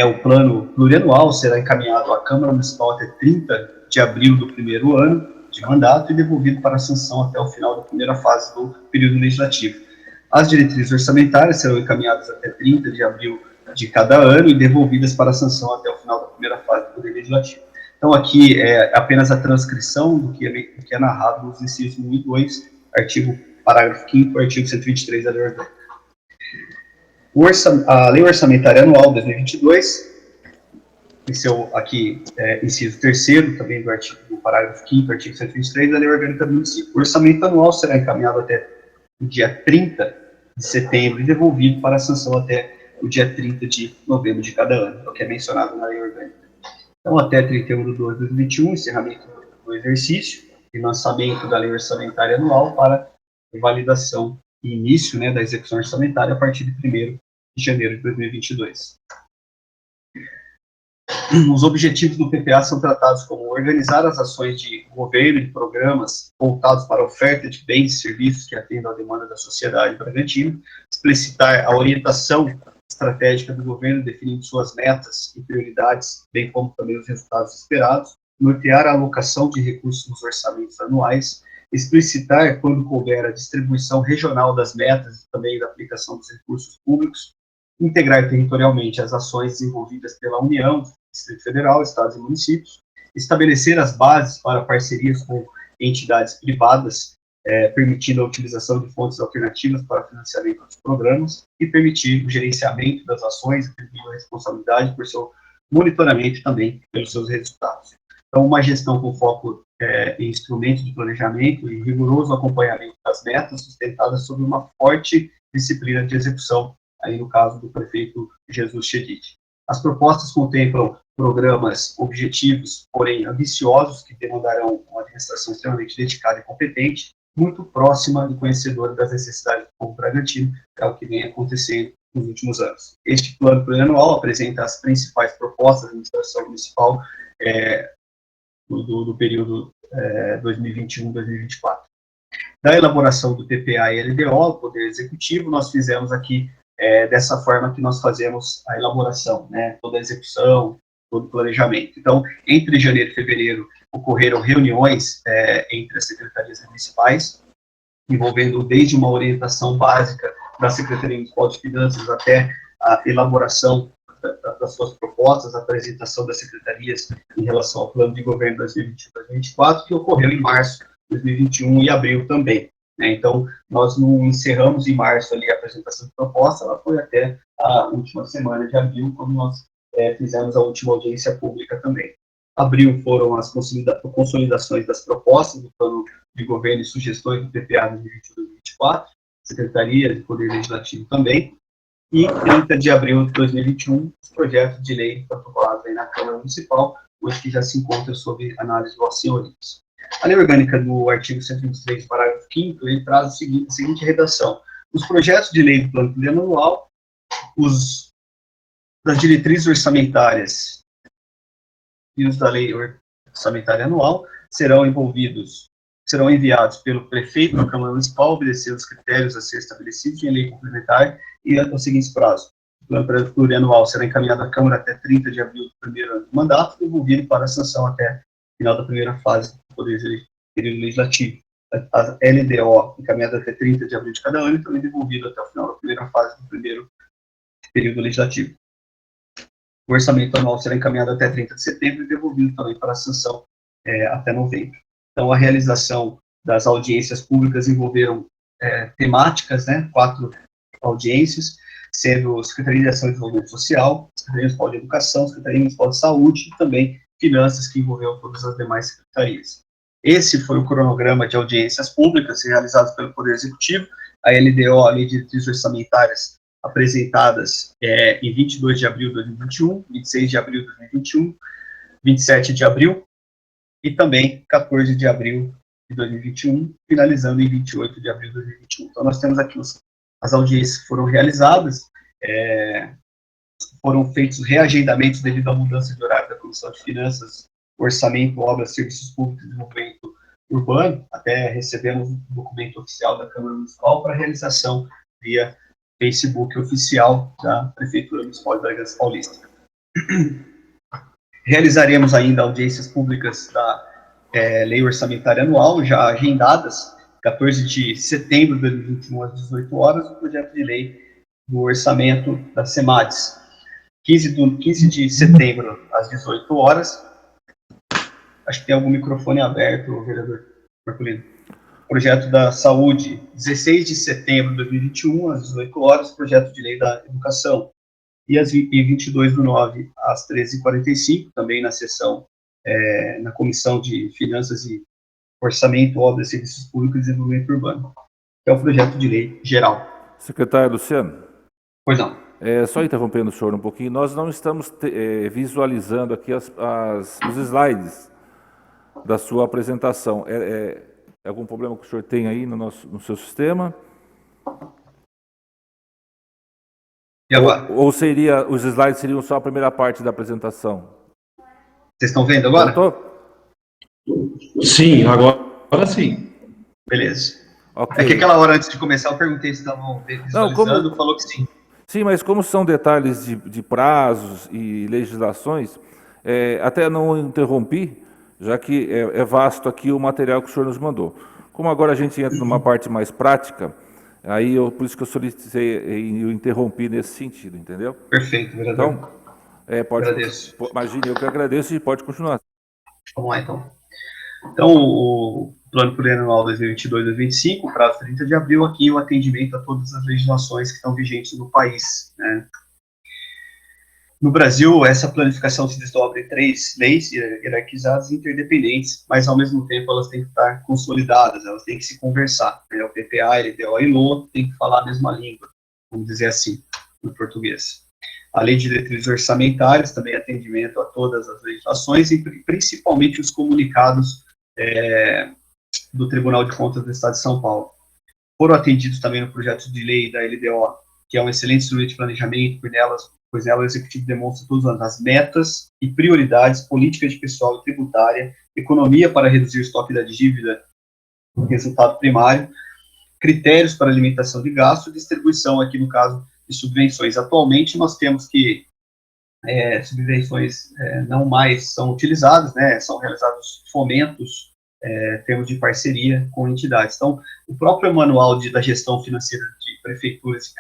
[SPEAKER 8] o Plano Plurianual, será encaminhado à Câmara Municipal até 30 de abril do primeiro ano de mandato e devolvido para sanção até o final da primeira fase do período legislativo. As diretrizes orçamentárias serão encaminhadas até 30 de abril de cada ano e devolvidas para sanção até o final da primeira fase do poder legislativo. Então, aqui é apenas a transcrição do que é narrado nos incisos 1 e 2, parágrafo 5º, artigo 123 da Lei Orgânica. A Lei Orçamentária Anual 2022, aqui, inciso 3º, também do parágrafo 5º, artigo 123 da Lei Orgânica do município. O orçamento anual será encaminhado até o dia 30 de setembro e devolvido para a sanção até o dia 30 de novembro de cada ano, é o que é mencionado na Lei Orgânica. Então, até 31 de 12 de 2021, encerramento do exercício e lançamento da lei orçamentária anual para validação e início, né, da execução orçamentária a partir de 1º de janeiro de 2022. Os objetivos do PPA são tratados como organizar as ações de governo e programas voltados para a oferta de bens e serviços que atendam à demanda da sociedade bragantina, explicitar a orientação estratégica do governo, definindo suas metas e prioridades, bem como também os resultados esperados, nortear a alocação de recursos nos orçamentos anuais, explicitar, quando couber, a distribuição regional das metas e também da aplicação dos recursos públicos, integrar territorialmente as ações desenvolvidas pela União, Distrito Federal, Estados e municípios, estabelecer as bases para parcerias com entidades privadas, permitindo a utilização de fontes alternativas para financiamento dos programas e permitir o gerenciamento das ações, atribuindo a responsabilidade por seu monitoramento e também pelos seus resultados. Então, uma gestão com foco em instrumentos de planejamento e rigoroso acompanhamento das metas, sustentada sobre uma forte disciplina de execução, aí no caso do prefeito Jesus Chedid. As propostas contemplam programas objetivos, porém ambiciosos, que demandarão uma administração extremamente dedicada e competente, muito próxima e conhecedora das necessidades do povo bragantino, que é o que vem acontecendo nos últimos anos. Este plano plurianual apresenta as principais propostas da administração municipal do período 2021-2024. Da elaboração do PPA e LDO, o Poder Executivo, nós fizemos aqui dessa forma que nós fazemos a elaboração, né, toda a execução, todo o planejamento. Então, entre janeiro e fevereiro, ocorreram reuniões entre as secretarias municipais, envolvendo desde uma orientação básica da Secretaria Municipal de Finanças até a elaboração das suas propostas, a apresentação das secretarias em relação ao plano de governo 2021-2024, que ocorreu em março de 2021 e abril também. Então, nós não encerramos em março ali a apresentação de proposta, ela foi até a última semana de abril, quando nós fizemos a última audiência pública também. Abril foram as consolidações das propostas do plano de governo e sugestões do PPA 2021-2024, Secretaria de Poder Legislativo também, e 30 de abril de 2021, os projetos de lei protocolados aí na Câmara Municipal, hoje que já se encontra sob análise dos senhores. A lei orgânica do artigo 123, parágrafo 5º, ele traz a seguinte redação: os projetos de lei do plano plurianual, das diretrizes orçamentárias e os da lei orçamentária anual serão enviados pelo prefeito da Câmara Municipal, obedecendo os critérios a ser estabelecidos em lei complementar e aos seguintes prazos. O plano plurianual será encaminhado à Câmara até 30 de abril do primeiro ano do mandato, devolvido para a sanção até o final da primeira fase do Poder Legislativo. A LDO encaminhada até 30 de abril de cada ano e também devolvido até o final da primeira fase do primeiro período legislativo. O orçamento anual será encaminhado até 30 de setembro e devolvido também para a sanção até novembro. Então, a realização das audiências públicas envolveram temáticas, 4 audiências, sendo Secretaria de Ação e Desenvolvimento Social, Secretaria Municipal de Educação, Secretaria Municipal de Saúde e também Finanças, que envolveu todas as demais secretarias. Esse foi o cronograma de audiências públicas realizadas pelo Poder Executivo, a LDO, a Lei de Diretrizes Orçamentárias, apresentadas em 22 de abril de 2021, 26 de abril de 2021, 27 de abril e também 14 de abril de 2021, finalizando em 28 de abril de 2021. Então, nós temos aqui as audiências que foram realizadas, foram feitos reagendamentos devido à mudança de horário da Comissão de Finanças, Orçamento, Obras, Serviços Públicos e Desenvolvimento Urbano, até recebemos um documento oficial da Câmara Municipal para realização via Facebook oficial da Prefeitura Municipal de Bragança Paulista. Realizaremos ainda audiências públicas da Lei Orçamentária Anual, já agendadas, 14 de setembro de 2021, às 18 horas, o projeto de lei do orçamento da SEMADES. 15 de setembro, às 18 horas, acho que tem algum microfone aberto, vereador Marcolino. Projeto da Saúde, 16 de setembro de 2021, às 18 horas, projeto de lei da Educação. E 22/9, às 13h45, também na sessão, na Comissão de Finanças e Orçamento, Obras, Serviços Públicos e Desenvolvimento Urbano, que é o projeto de lei geral.
[SPEAKER 1] Secretário Luciano.
[SPEAKER 8] Pois não.
[SPEAKER 1] Só interrompendo o senhor um pouquinho, nós não estamos visualizando aqui os slides da sua apresentação. Algum problema que o senhor tem aí no seu sistema?
[SPEAKER 8] E agora?
[SPEAKER 1] Ou os slides seriam só a primeira parte da apresentação?
[SPEAKER 8] Vocês estão vendo agora?
[SPEAKER 5] Sim, agora sim.
[SPEAKER 8] Beleza.
[SPEAKER 1] Okay.
[SPEAKER 8] É que aquela hora antes de começar eu perguntei se estavam visualizando, falou que sim.
[SPEAKER 1] Sim, mas como são detalhes de prazos e legislações, até não interrompi, já que é vasto aqui o material que o senhor nos mandou. Como agora a gente entra numa parte mais prática, aí por isso que eu solicitei e eu interrompi nesse sentido, entendeu?
[SPEAKER 8] Perfeito, vereador.
[SPEAKER 1] Então, pode.
[SPEAKER 8] Agradeço.
[SPEAKER 1] Imagine, eu que agradeço e pode continuar.
[SPEAKER 8] Vamos lá, então. Então, o Plano Plurianual 2022-2025, prazo 30 de abril, aqui o atendimento a todas as legislações que estão vigentes no país, né? No Brasil, essa planificação se desdobra em 3 leis hierarquizadas e interdependentes, mas, ao mesmo tempo, elas têm que estar consolidadas, elas têm que se conversar, né? O PPA, LDO e LOA têm que falar a mesma língua, vamos dizer assim, no português. A Lei de Diretrizes Orçamentárias, também atendimento a todas as legislações e principalmente os comunicados do Tribunal de Contas do Estado de São Paulo. Foram atendidos também no projeto de lei da LDO, que é um excelente instrumento de planejamento, pois nela o Executivo demonstra todos os anos as metas e prioridades, políticas de pessoal e tributária, economia para reduzir o estoque da dívida, resultado primário, critérios para limitação de gasto e distribuição, aqui no caso, de subvenções. Atualmente, nós temos que subvenções não mais são utilizadas, né, são realizados fomentos, termos de parceria com entidades. Então, o próprio manual da gestão financeira de prefeituras e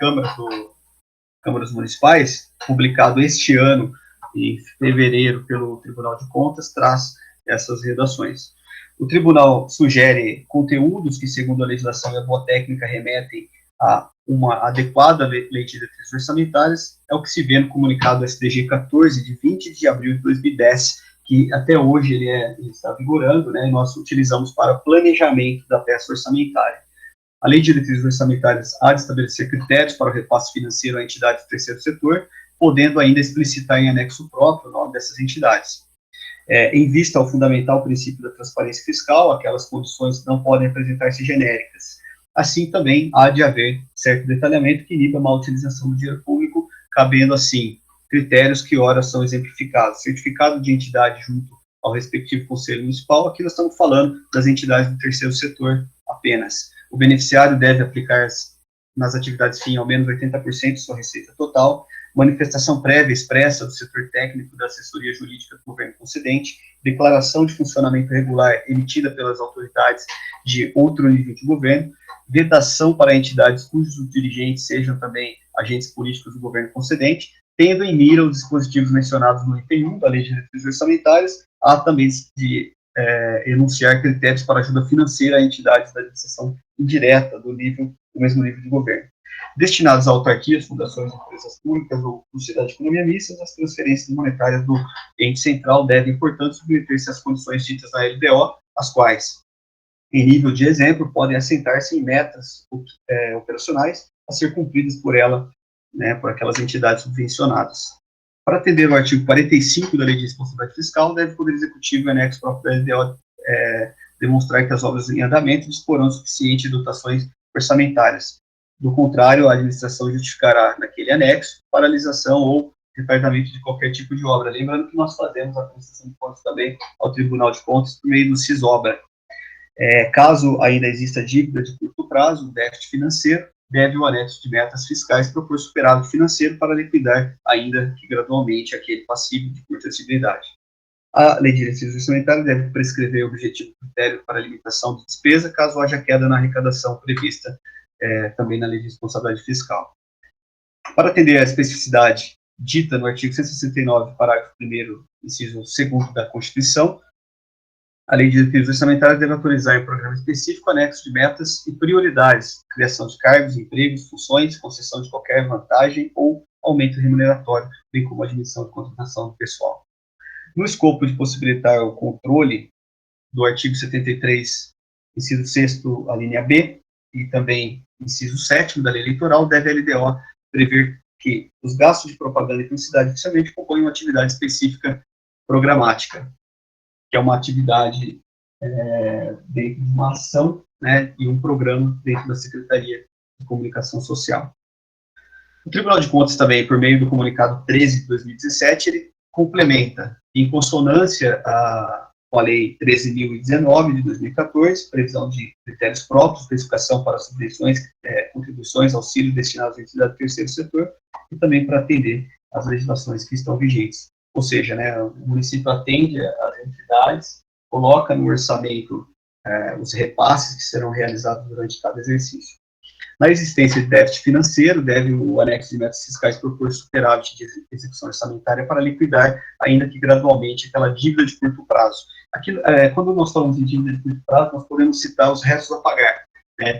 [SPEAKER 8] câmaras municipais, publicado este ano, em fevereiro, pelo Tribunal de Contas, traz essas redações. O Tribunal sugere conteúdos que, segundo a legislação e a boa técnica, remetem a uma adequada lei de diretrizes orçamentárias, é o que se vê no comunicado SDG 14, de 20 de abril de 2010, que até hoje ele está vigorando, né, e nós utilizamos para planejamento da peça orçamentária. A Lei de Diretrizes Orçamentárias há de estabelecer critérios para o repasse financeiro a entidades do terceiro setor, podendo ainda explicitar em anexo próprio o nome dessas entidades. Em vista ao fundamental princípio da transparência fiscal, aquelas condições não podem apresentar-se genéricas. Assim, também há de haver certo detalhamento que iniba a má utilização do dinheiro público, cabendo, assim, critérios que, ora, são exemplificados. Certificado de entidade junto ao respectivo Conselho Municipal, aqui nós estamos falando das entidades do terceiro setor apenas. O beneficiário deve aplicar nas atividades fim ao menos 80% de sua receita total, manifestação prévia expressa do setor técnico da assessoria jurídica do governo concedente, declaração de funcionamento regular emitida pelas autoridades de outro nível de governo, vedação para entidades cujos dirigentes sejam também agentes políticos do governo concedente, tendo em mira os dispositivos mencionados no item 1 da Lei de Diretrizes Orçamentárias, há também de enunciar critérios para ajuda financeira a entidades da administração indireta do mesmo nível de governo. Destinados a autarquias, fundações, empresas públicas ou sociedade de economia mista, as transferências monetárias do ente central devem, portanto, submeter-se às condições ditas na LDO, as quais, em nível de exemplo, podem assentar-se em metas operacionais a ser cumpridas por ela, né, por aquelas entidades subvencionadas. Para atender o artigo 45 da Lei de Responsabilidade Fiscal, deve o Poder Executivo, em anexo próprio da LDO, demonstrar que as obras em andamento disporão suficiente dotações orçamentárias. Do contrário, a administração justificará, naquele anexo, paralisação ou retardamento de qualquer tipo de obra. Lembrando que nós fazemos a prestação de contas também ao Tribunal de Contas por meio do CISOBRA. Caso ainda exista dívida de curto prazo, déficit financeiro, deve o anexo de metas fiscais propor superávit financeiro para liquidar, ainda que gradualmente, aquele passivo de curta visibilidade. A Lei de Diretrizes Orçamentárias deve prescrever o objetivo e critério para limitação de despesa, caso haja queda na arrecadação prevista também na Lei de Responsabilidade Fiscal. Para atender à especificidade dita no artigo 169, parágrafo 1º, inciso 2º da Constituição, a Lei de Diretrizes Orçamentárias deve autorizar em programa específico anexo de metas e prioridades, criação de cargos, empregos, funções, concessão de qualquer vantagem ou aumento remuneratório, bem como a admissão de contratação do pessoal. No escopo de possibilitar o controle do artigo 73, inciso 6º, a linha B, e também inciso 7º da Lei Eleitoral, deve a LDO prever que os gastos de propaganda e publicidade oficialmente compõem uma atividade específica programática, que é uma atividade dentro de uma ação, né, e um programa dentro da Secretaria de Comunicação Social. O Tribunal de Contas também, por meio do comunicado 13 de 2017, ele complementa, em consonância com a Lei 13.019 de 2014, previsão de critérios próprios, especificação para subvenções, contribuições, auxílios destinados à entidade do terceiro setor, e também para atender às legislações que estão vigentes. Ou seja, né, o município atende às entidades, coloca no orçamento os repasses que serão realizados durante cada exercício. Na existência de déficit financeiro, deve o anexo de metas fiscais propor superávit de execução orçamentária para liquidar, ainda que gradualmente, aquela dívida de curto prazo. Aqui, quando nós falamos de dívida de curto prazo, nós podemos citar os restos a pagar,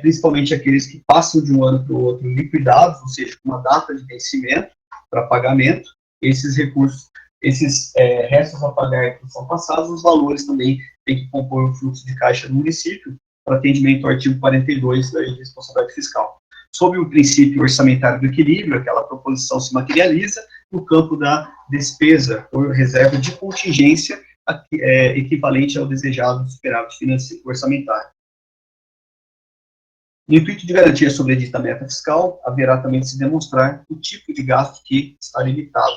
[SPEAKER 8] principalmente aqueles que passam de um ano para o outro liquidados, ou seja, com uma data de vencimento para pagamento. Esses recursos, esses restos a pagar que são passados, os valores também têm que compor o fluxo de caixa do município, para atendimento ao artigo 42 da Lei de Responsabilidade Fiscal. Sob o princípio orçamentário do equilíbrio, aquela proposição se materializa no campo da despesa por reserva de contingência equivalente ao desejado superávit financeiro orçamentário. No intuito de garantir a sobredita meta fiscal, haverá também de se demonstrar o tipo de gasto que está limitado,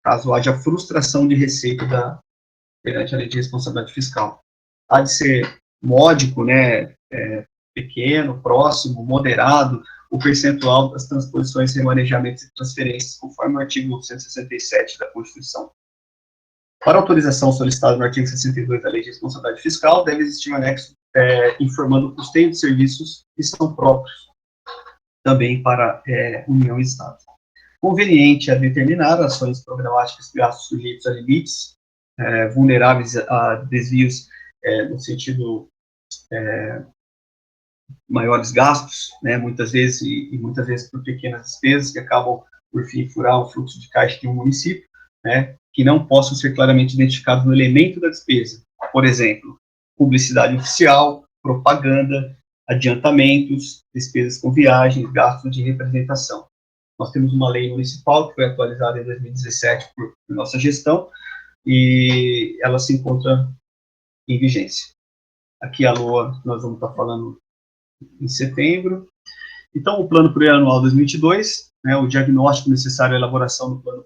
[SPEAKER 8] caso haja frustração de receita perante a Lei de Responsabilidade Fiscal. Há de ser módico, né, pequeno, próximo, moderado, o percentual das transposições, remanejamentos e transferências, conforme o artigo 167 da Constituição. Para autorização solicitada no artigo 62 da Lei de Responsabilidade Fiscal, deve existir um anexo informando o custeio de serviços que são próprios também para União e Estado. Conveniente é determinar ações programáticas de gastos sujeitos a limites, vulneráveis a desvios no sentido maiores gastos, né, muitas vezes e muitas vezes por pequenas despesas que acabam por fim furar o fluxo de caixa de um município, né, que não possam ser claramente identificados no elemento da despesa. Por exemplo, publicidade oficial, propaganda, adiantamentos, despesas com viagens, gastos de representação. Nós temos uma lei municipal que foi atualizada em 2017 por nossa gestão e ela se encontra em vigência. Aqui a LOA nós vamos estar falando em setembro. Então, o plano plurianual 2022, né, o diagnóstico necessário à elaboração do plano,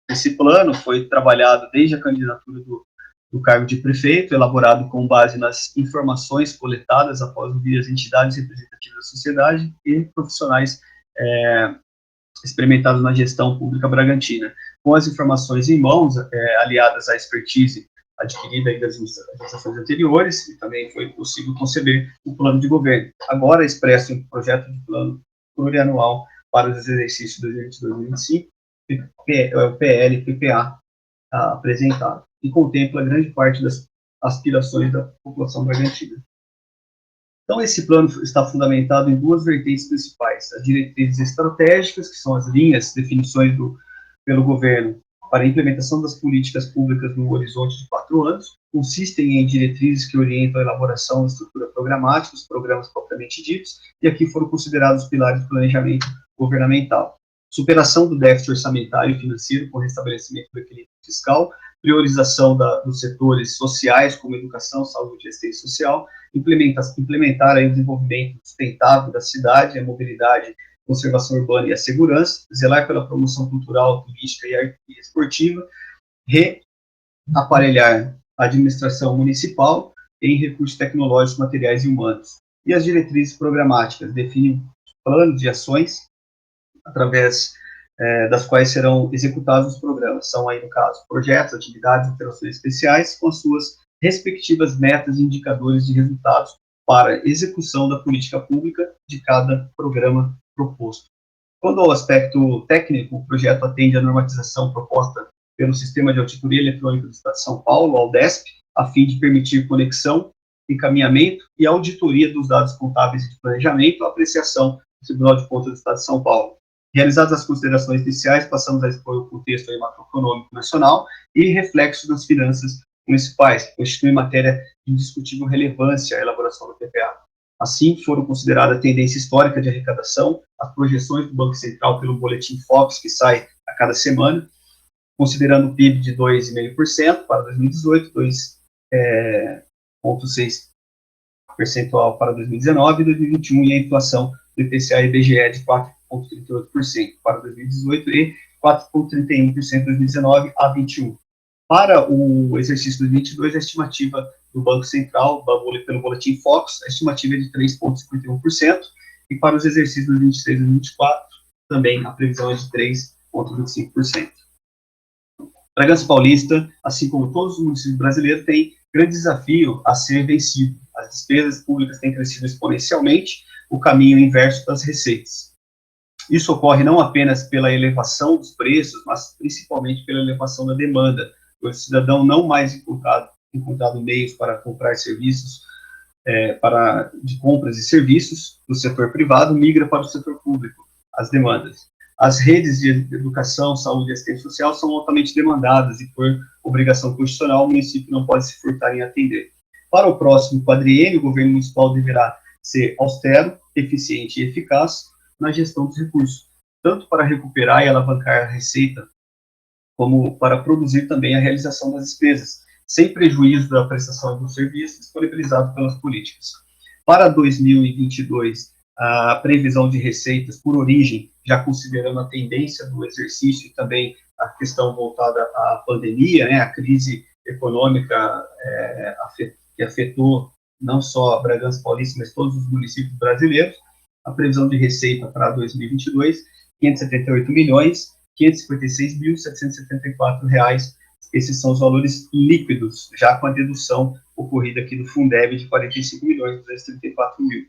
[SPEAKER 8] esse plano foi trabalhado desde a candidatura do cargo de prefeito, elaborado com base nas informações coletadas após ouvir as entidades representativas da sociedade e profissionais experimentados na gestão pública bragantina. Com as informações em mãos, aliadas à expertise adquirida aí das administrações anteriores, e também foi possível conceber o plano de governo, agora expresso em projeto de plano plurianual para os exercícios 2022-2025, o PL-PPA apresentado, e contempla grande parte das aspirações da população bragantina. Então, esse plano está fundamentado em duas vertentes principais: as diretrizes estratégicas, que são as linhas, definições pelo governo para a implementação das políticas públicas no horizonte de 4 anos, consistem em diretrizes que orientam a elaboração da estrutura programática, os programas propriamente ditos, e aqui foram considerados os pilares do planejamento governamental. Superação do déficit orçamentário e financeiro com restabelecimento do equilíbrio fiscal, priorização dos setores sociais, como educação, saúde e assistência social, implementar aí o desenvolvimento sustentável da cidade, a mobilidade, conservação urbana e a segurança, zelar pela promoção cultural, turística e esportiva, reaparelhar a administração municipal em recursos tecnológicos, materiais e humanos. E as diretrizes programáticas definem planos de ações através das quais serão executados os programas. São aí, no caso, projetos, atividades, operações especiais, com as suas respectivas metas e indicadores de resultados para execução da política pública de cada programa proposto. Quanto ao aspecto técnico, o projeto atende à normatização proposta pelo Sistema de Auditoria Eletrônica do Estado de São Paulo, ao DESP, a fim de permitir conexão, encaminhamento e auditoria dos dados contábeis e de planejamento, a apreciação do Tribunal de Contas do Estado de São Paulo. Realizadas as considerações iniciais, passamos a expor o contexto macroeconômico nacional e reflexos das finanças municipais, que constitui matéria de indiscutível relevância à elaboração do PPA. Assim, foram consideradas a tendência histórica de arrecadação, as projeções do Banco Central pelo Boletim Focus, que sai a cada semana, considerando o PIB de 2,5% para 2018, 2,6% para 2019 e 2021, e a inflação do IPCA e IBGE de 4,38% para 2018 e 4,31% em 2019 a 21. Para o exercício 2022, a estimativa do Banco Central, pelo Boletim Focus, a estimativa é de 3,51%, e para os exercícios 2023 e 2024, também a previsão é de 3,25%. Bragança Paulista, assim como todos os municípios brasileiros, tem grande desafio a ser vencido. As despesas públicas têm crescido exponencialmente, o caminho inverso das receitas. Isso ocorre não apenas pela elevação dos preços, mas principalmente pela elevação da demanda. O cidadão não mais encontrado meios para comprar serviços, de compras e serviços do setor privado, migra para o setor público, as demandas. As redes de educação, saúde e assistência social são altamente demandadas e, por obrigação constitucional, o município não pode se furtar em atender. Para o próximo quadriênio, o governo municipal deverá ser austero, eficiente e eficaz na gestão dos recursos, tanto para recuperar e alavancar a receita, como para produzir também a realização das despesas, sem prejuízo da prestação do serviço disponibilizado pelas políticas. Para 2022, a previsão de receitas por origem, já considerando a tendência do exercício e também a questão voltada à pandemia, né, a crise econômica que afetou não só Bragança Paulista, mas todos os municípios brasileiros, a previsão de receita para 2022, R$ 578.556.774. Esses são os valores líquidos, já com a dedução ocorrida aqui do Fundeb de R$ 45.234.000.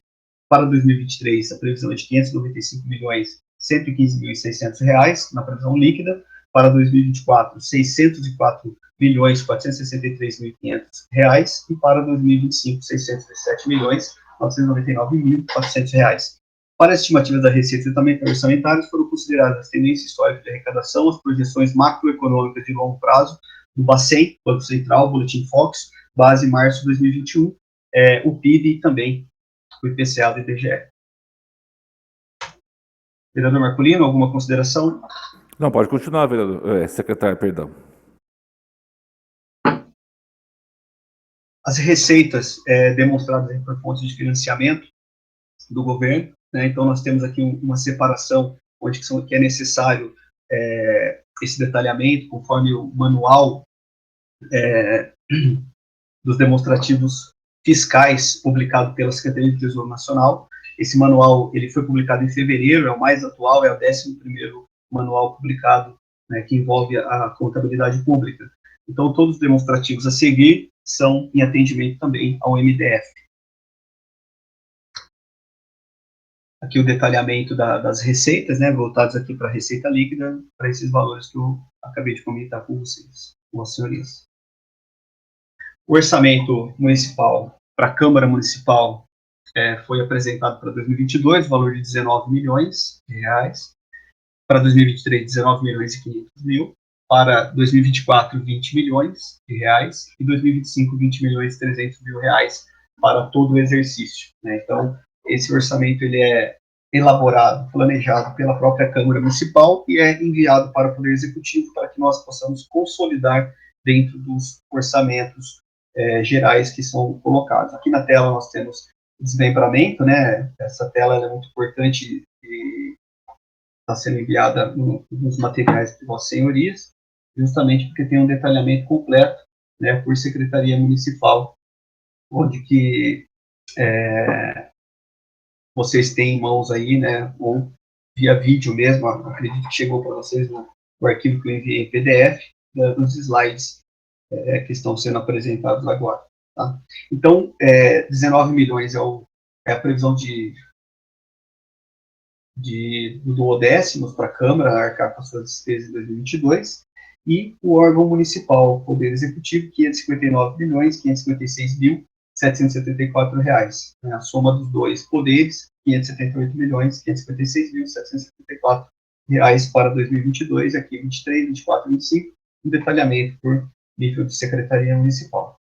[SPEAKER 8] Para 2023, a previsão é de R$ 595.115.600 na previsão líquida. Para 2024, R$ 604.463.500. E para 2025, R$ 607.999.400. Para as estimativas da receita orçamentárias, foram consideradas as tendências históricas de arrecadação, as projeções macroeconômicas de longo prazo, do Bacen, Banco Central, Boletim Focus, base março de 2021, o PIB e também o IPCA do IBGE. Vereador Marculino, alguma consideração?
[SPEAKER 1] Não, pode continuar, vereador. Secretário, perdão.
[SPEAKER 8] As receitas demonstradas por fontes de financiamento do governo, né? Então nós temos aqui uma separação onde que é necessário esse detalhamento, conforme o manual dos demonstrativos fiscais publicado pela Secretaria de Tesouro Nacional. Esse manual ele foi publicado em fevereiro, é o mais atual, é o 11º manual publicado, né, que envolve a contabilidade pública. Então, todos os demonstrativos a seguir são em atendimento também ao MDF. Aqui o detalhamento das receitas, né, voltados aqui para a receita líquida, para esses valores que eu acabei de comentar com vocês, com as senhorias. O orçamento municipal para a Câmara Municipal foi apresentado para 2022, valor de R$ 19 milhões. Para 2023, R$ 19 milhões e 500 mil. Para 2024, R$ 20 milhões e 2025, R$ 20 milhões e 300 mil para todo o exercício, né? Então, esse orçamento ele é elaborado, planejado pela própria Câmara Municipal e é enviado para o Poder Executivo para que nós possamos consolidar dentro dos orçamentos gerais que são colocados. Aqui na tela nós temos desmembramento, né? Essa tela é muito importante e está sendo enviada nos materiais de vossas senhorias, justamente porque tem um detalhamento completo, né, por Secretaria Municipal, onde que vocês têm em mãos aí, né, ou via vídeo mesmo, acredito que chegou para vocês no arquivo que eu enviei em PDF, dos slides que estão sendo apresentados agora. Tá? Então, 19 milhões é a previsão do Odécimos para a Câmara arcar com as suas despesas em 2022, e o órgão municipal, o Poder Executivo, R$ 559.556.774, né, a soma dos dois poderes, R$ 578.556.774 para 2022, aqui 23, 24 e 25, um detalhamento por nível de Secretaria Municipal.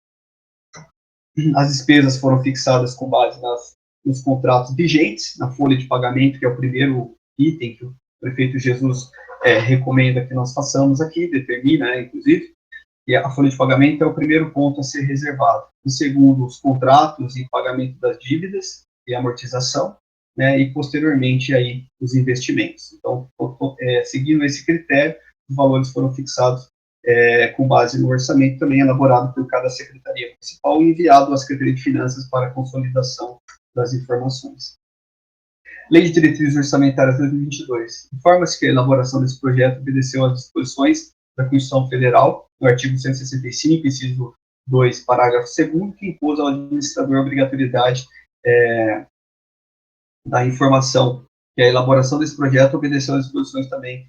[SPEAKER 8] As despesas foram fixadas com base nas nos contratos vigentes, na folha de pagamento, que é o primeiro item que o prefeito Jesus recomenda que nós façamos aqui, determina, né, inclusive, e a folha de pagamento é o primeiro ponto a ser reservado. Em segundo, os contratos e pagamento das dívidas e amortização, né, e posteriormente aí os investimentos. Então, seguindo esse critério, os valores foram fixados com base no orçamento também elaborado por cada secretaria municipal e enviado à Secretaria de Finanças para a consolidação das informações. Lei de Diretrizes Orçamentárias 2022. Informa-se que a elaboração desse projeto obedeceu às disposições da Constituição Federal, no artigo 165, inciso 2, parágrafo 2º, que impôs ao administrador a obrigatoriedade da informação, que a elaboração desse projeto obedeceu às disposições também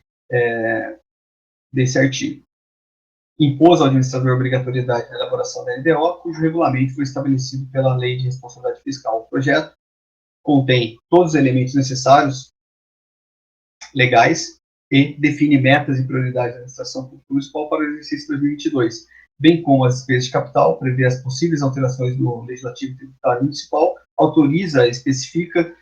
[SPEAKER 8] desse artigo. Impôs ao administrador a obrigatoriedade da elaboração da LDO, cujo regulamento foi estabelecido pela Lei de Responsabilidade Fiscal. O projeto contém todos os elementos necessários, legais, e define metas e prioridades da administração pública municipal para o exercício 2022, bem como as despesas de capital, prevê as possíveis alterações no Legislativo Tributário Municipal, autoriza, especifica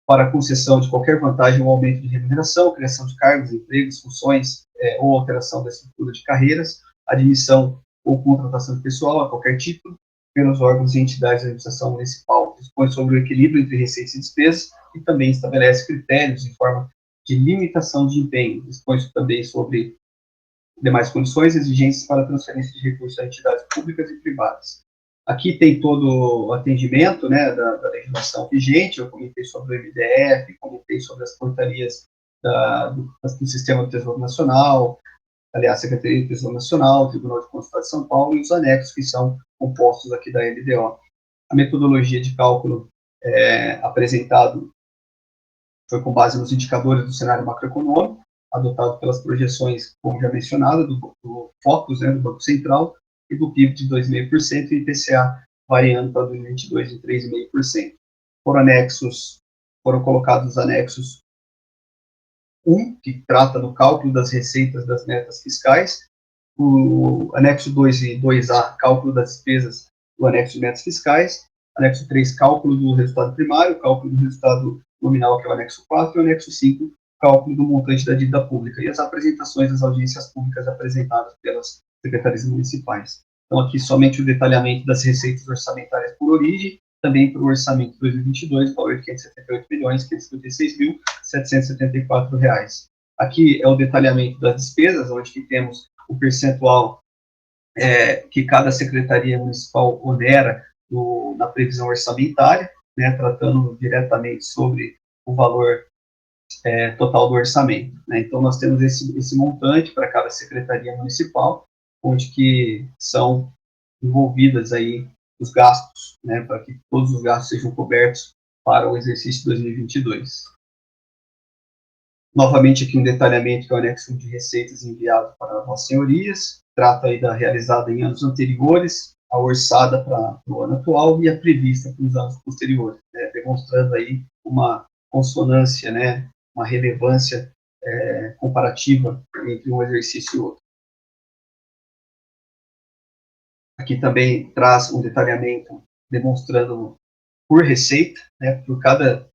[SPEAKER 8] para a concessão de qualquer vantagem ou aumento de remuneração, criação de cargos, empregos, funções ou alteração da estrutura de carreiras, admissão ou contratação de pessoal a qualquer título pelos órgãos e entidades da administração municipal, dispõe sobre o equilíbrio entre receitas e despesas e também estabelece critérios em forma de limitação de empenho, dispõe também sobre demais condições e exigências para transferência de recursos a entidades públicas e privadas. Aqui tem todo o atendimento, né, da legislação vigente, eu comentei sobre o MDF, comentei sobre as portarias do Sistema do Tesouro Nacional, aliás, Secretaria do Tesouro Nacional, Tribunal de Contas do Estado de São Paulo e os anexos que são compostos aqui da LDO. A metodologia de cálculo apresentado foi com base nos indicadores do cenário macroeconômico, adotado pelas projeções, como já mencionado, do Focus, né, do Banco Central, e do PIB de 2,5% e IPCA variando para 2022 em 3,5%. Foram colocados os anexos 1, que trata do cálculo das receitas das metas fiscais, o anexo 2 e 2A, cálculo das despesas do anexo de metas fiscais, anexo 3, cálculo do resultado primário, cálculo do resultado nominal, que é o anexo 4, e o anexo 5, cálculo do montante da dívida pública, e as apresentações das audiências públicas apresentadas pelas secretarias municipais. Então, aqui somente o detalhamento das receitas orçamentárias por origem, também para o orçamento de 2022, valor de R$ 578.556.774. Aqui é o detalhamento das despesas, onde que temos o percentual que cada secretaria municipal onera na previsão orçamentária, né, tratando diretamente sobre o valor total do orçamento, né. Então, nós temos esse montante para cada secretaria municipal, onde que são envolvidas aí os gastos, né, para que todos os gastos sejam cobertos para o exercício 2022. Novamente aqui um detalhamento que é o anexo de receitas enviado para as senhorias, trata aí da realizada em anos anteriores, a orçada para o ano atual e a prevista para os anos posteriores, né, demonstrando aí uma consonância, né, uma relevância comparativa entre um exercício e outro. Aqui também traz um detalhamento demonstrando por receita, né, por cada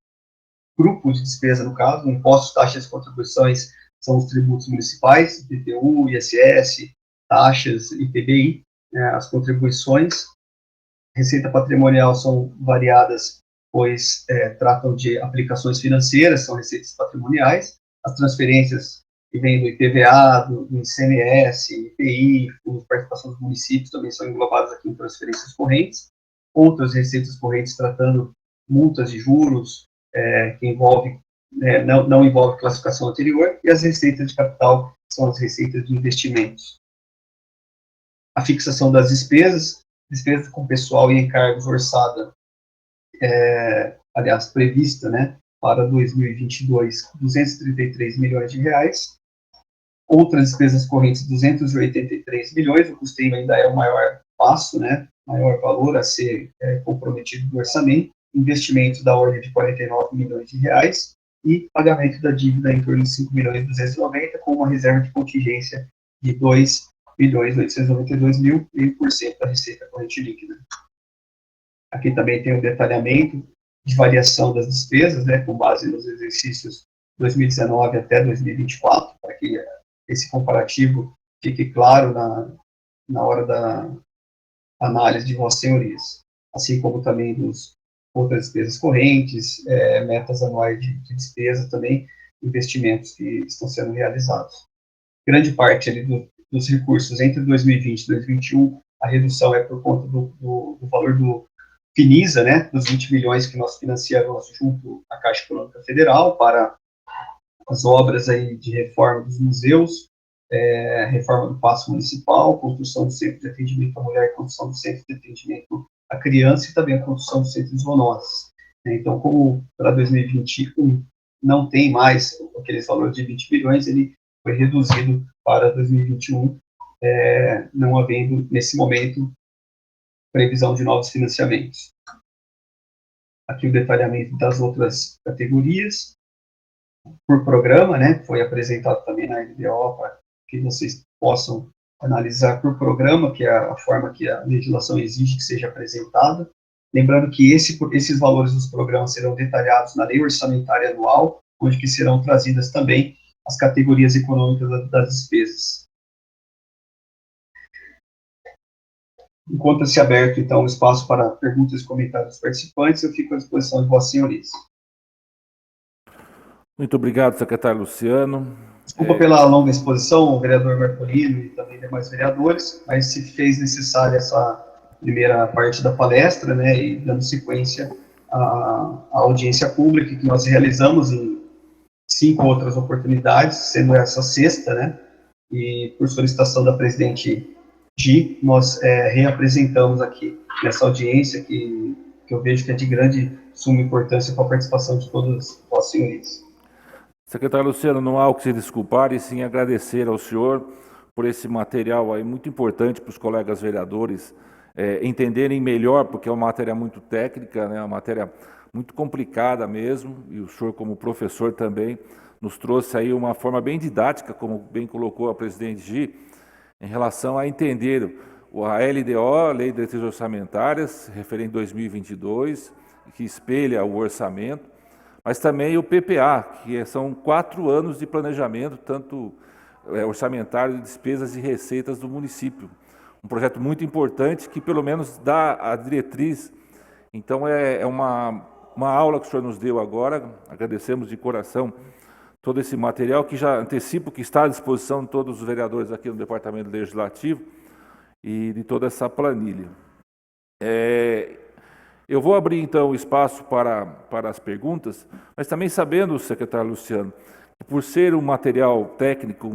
[SPEAKER 8] grupo de despesa, no caso, impostos, taxas e contribuições são os tributos municipais, IPTU, ISS, taxas, IPBI, né, as contribuições, receita patrimonial são variadas, pois tratam de aplicações financeiras, são receitas patrimoniais, as transferências que vêm do IPVA, do ICMS, IPI, fundo de participação dos municípios também são englobadas aqui em transferências correntes, outras receitas correntes tratando multas de juros, que envolve, não envolve classificação anterior, e as receitas de capital são as receitas de investimentos. A fixação das despesas com pessoal e encargos orçada, aliás, prevista, né, para 2022, R$ 233 milhões de reais. Outras despesas correntes, 283 milhões, o custeio ainda é o maior passo, né, maior valor a ser comprometido do orçamento, investimentos da ordem de 49 milhões de reais e pagamento da dívida em torno de 5 milhões e 290, com uma reserva de contingência de 2 milhões 892 mil, 1% da receita corrente líquida. Aqui também tem o detalhamento de variação das despesas, né, com base nos exercícios 2019 até 2024, para que esse comparativo fique claro na hora da análise de Vossas Senhorias, assim como também dos outras despesas correntes, metas anuais de despesa também, investimentos que estão sendo realizados. Grande parte ali dos recursos entre 2020 e 2021, a redução é por conta do valor do Finisa, né, dos 20 milhões que nós financiamos junto à Caixa Econômica Federal para as obras aí de reforma dos museus, reforma do Paço Municipal, construção do Centro de Atendimento à Mulher, construção do Centro de Atendimento à Criança e também a construção do Centro de Zoonoses. Então, como para 2021 não tem mais aqueles valores de 20 bilhões, ele foi reduzido para 2021, não havendo, nesse momento, previsão de novos financiamentos. Aqui o detalhamento das outras categorias. Por programa, né, foi apresentado também na LDO para que vocês possam analisar por programa, que é a forma que a legislação exige que seja apresentada. Lembrando que esses valores dos programas serão detalhados na lei orçamentária anual, onde que serão trazidas também as categorias econômicas das despesas. Encontra-se aberto, então, o espaço para perguntas e comentários dos participantes. Eu fico à disposição de Vossas Senhorias.
[SPEAKER 1] Muito obrigado, secretário Luciano.
[SPEAKER 8] Desculpa pela longa exposição, vereador Marcolino e também demais vereadores, mas se fez necessária essa primeira parte da palestra, né, e dando sequência à audiência pública que nós realizamos em 5 outras oportunidades, sendo essa a 6ª, né, e por solicitação da presidente Gi, nós reapresentamos aqui nessa audiência que eu vejo que é de grande suma importância para a participação de todas as senhorias.
[SPEAKER 1] Secretário Luciano, não há o que se desculpar e sim agradecer ao senhor por esse material aí muito importante para os colegas vereadores entenderem melhor, porque é uma matéria muito técnica, né, uma matéria muito complicada mesmo, e o senhor como professor também nos trouxe aí uma forma bem didática, como bem colocou a presidente Gi, em relação a entender a LDO, Lei de Diretrizes Orçamentárias, referente a 2022, que espelha o orçamento, mas também o PPA, que são 4 anos de planejamento, tanto orçamentário de despesas e receitas do município. Um projeto muito importante que pelo menos dá a diretriz. Então é uma aula que o senhor nos deu agora, agradecemos de coração todo esse material, que já antecipo que está à disposição de todos os vereadores aqui no Departamento Legislativo e de toda essa planilha. Eu vou abrir, então, o espaço para as perguntas, mas também sabendo, secretário Luciano, que por ser um material técnico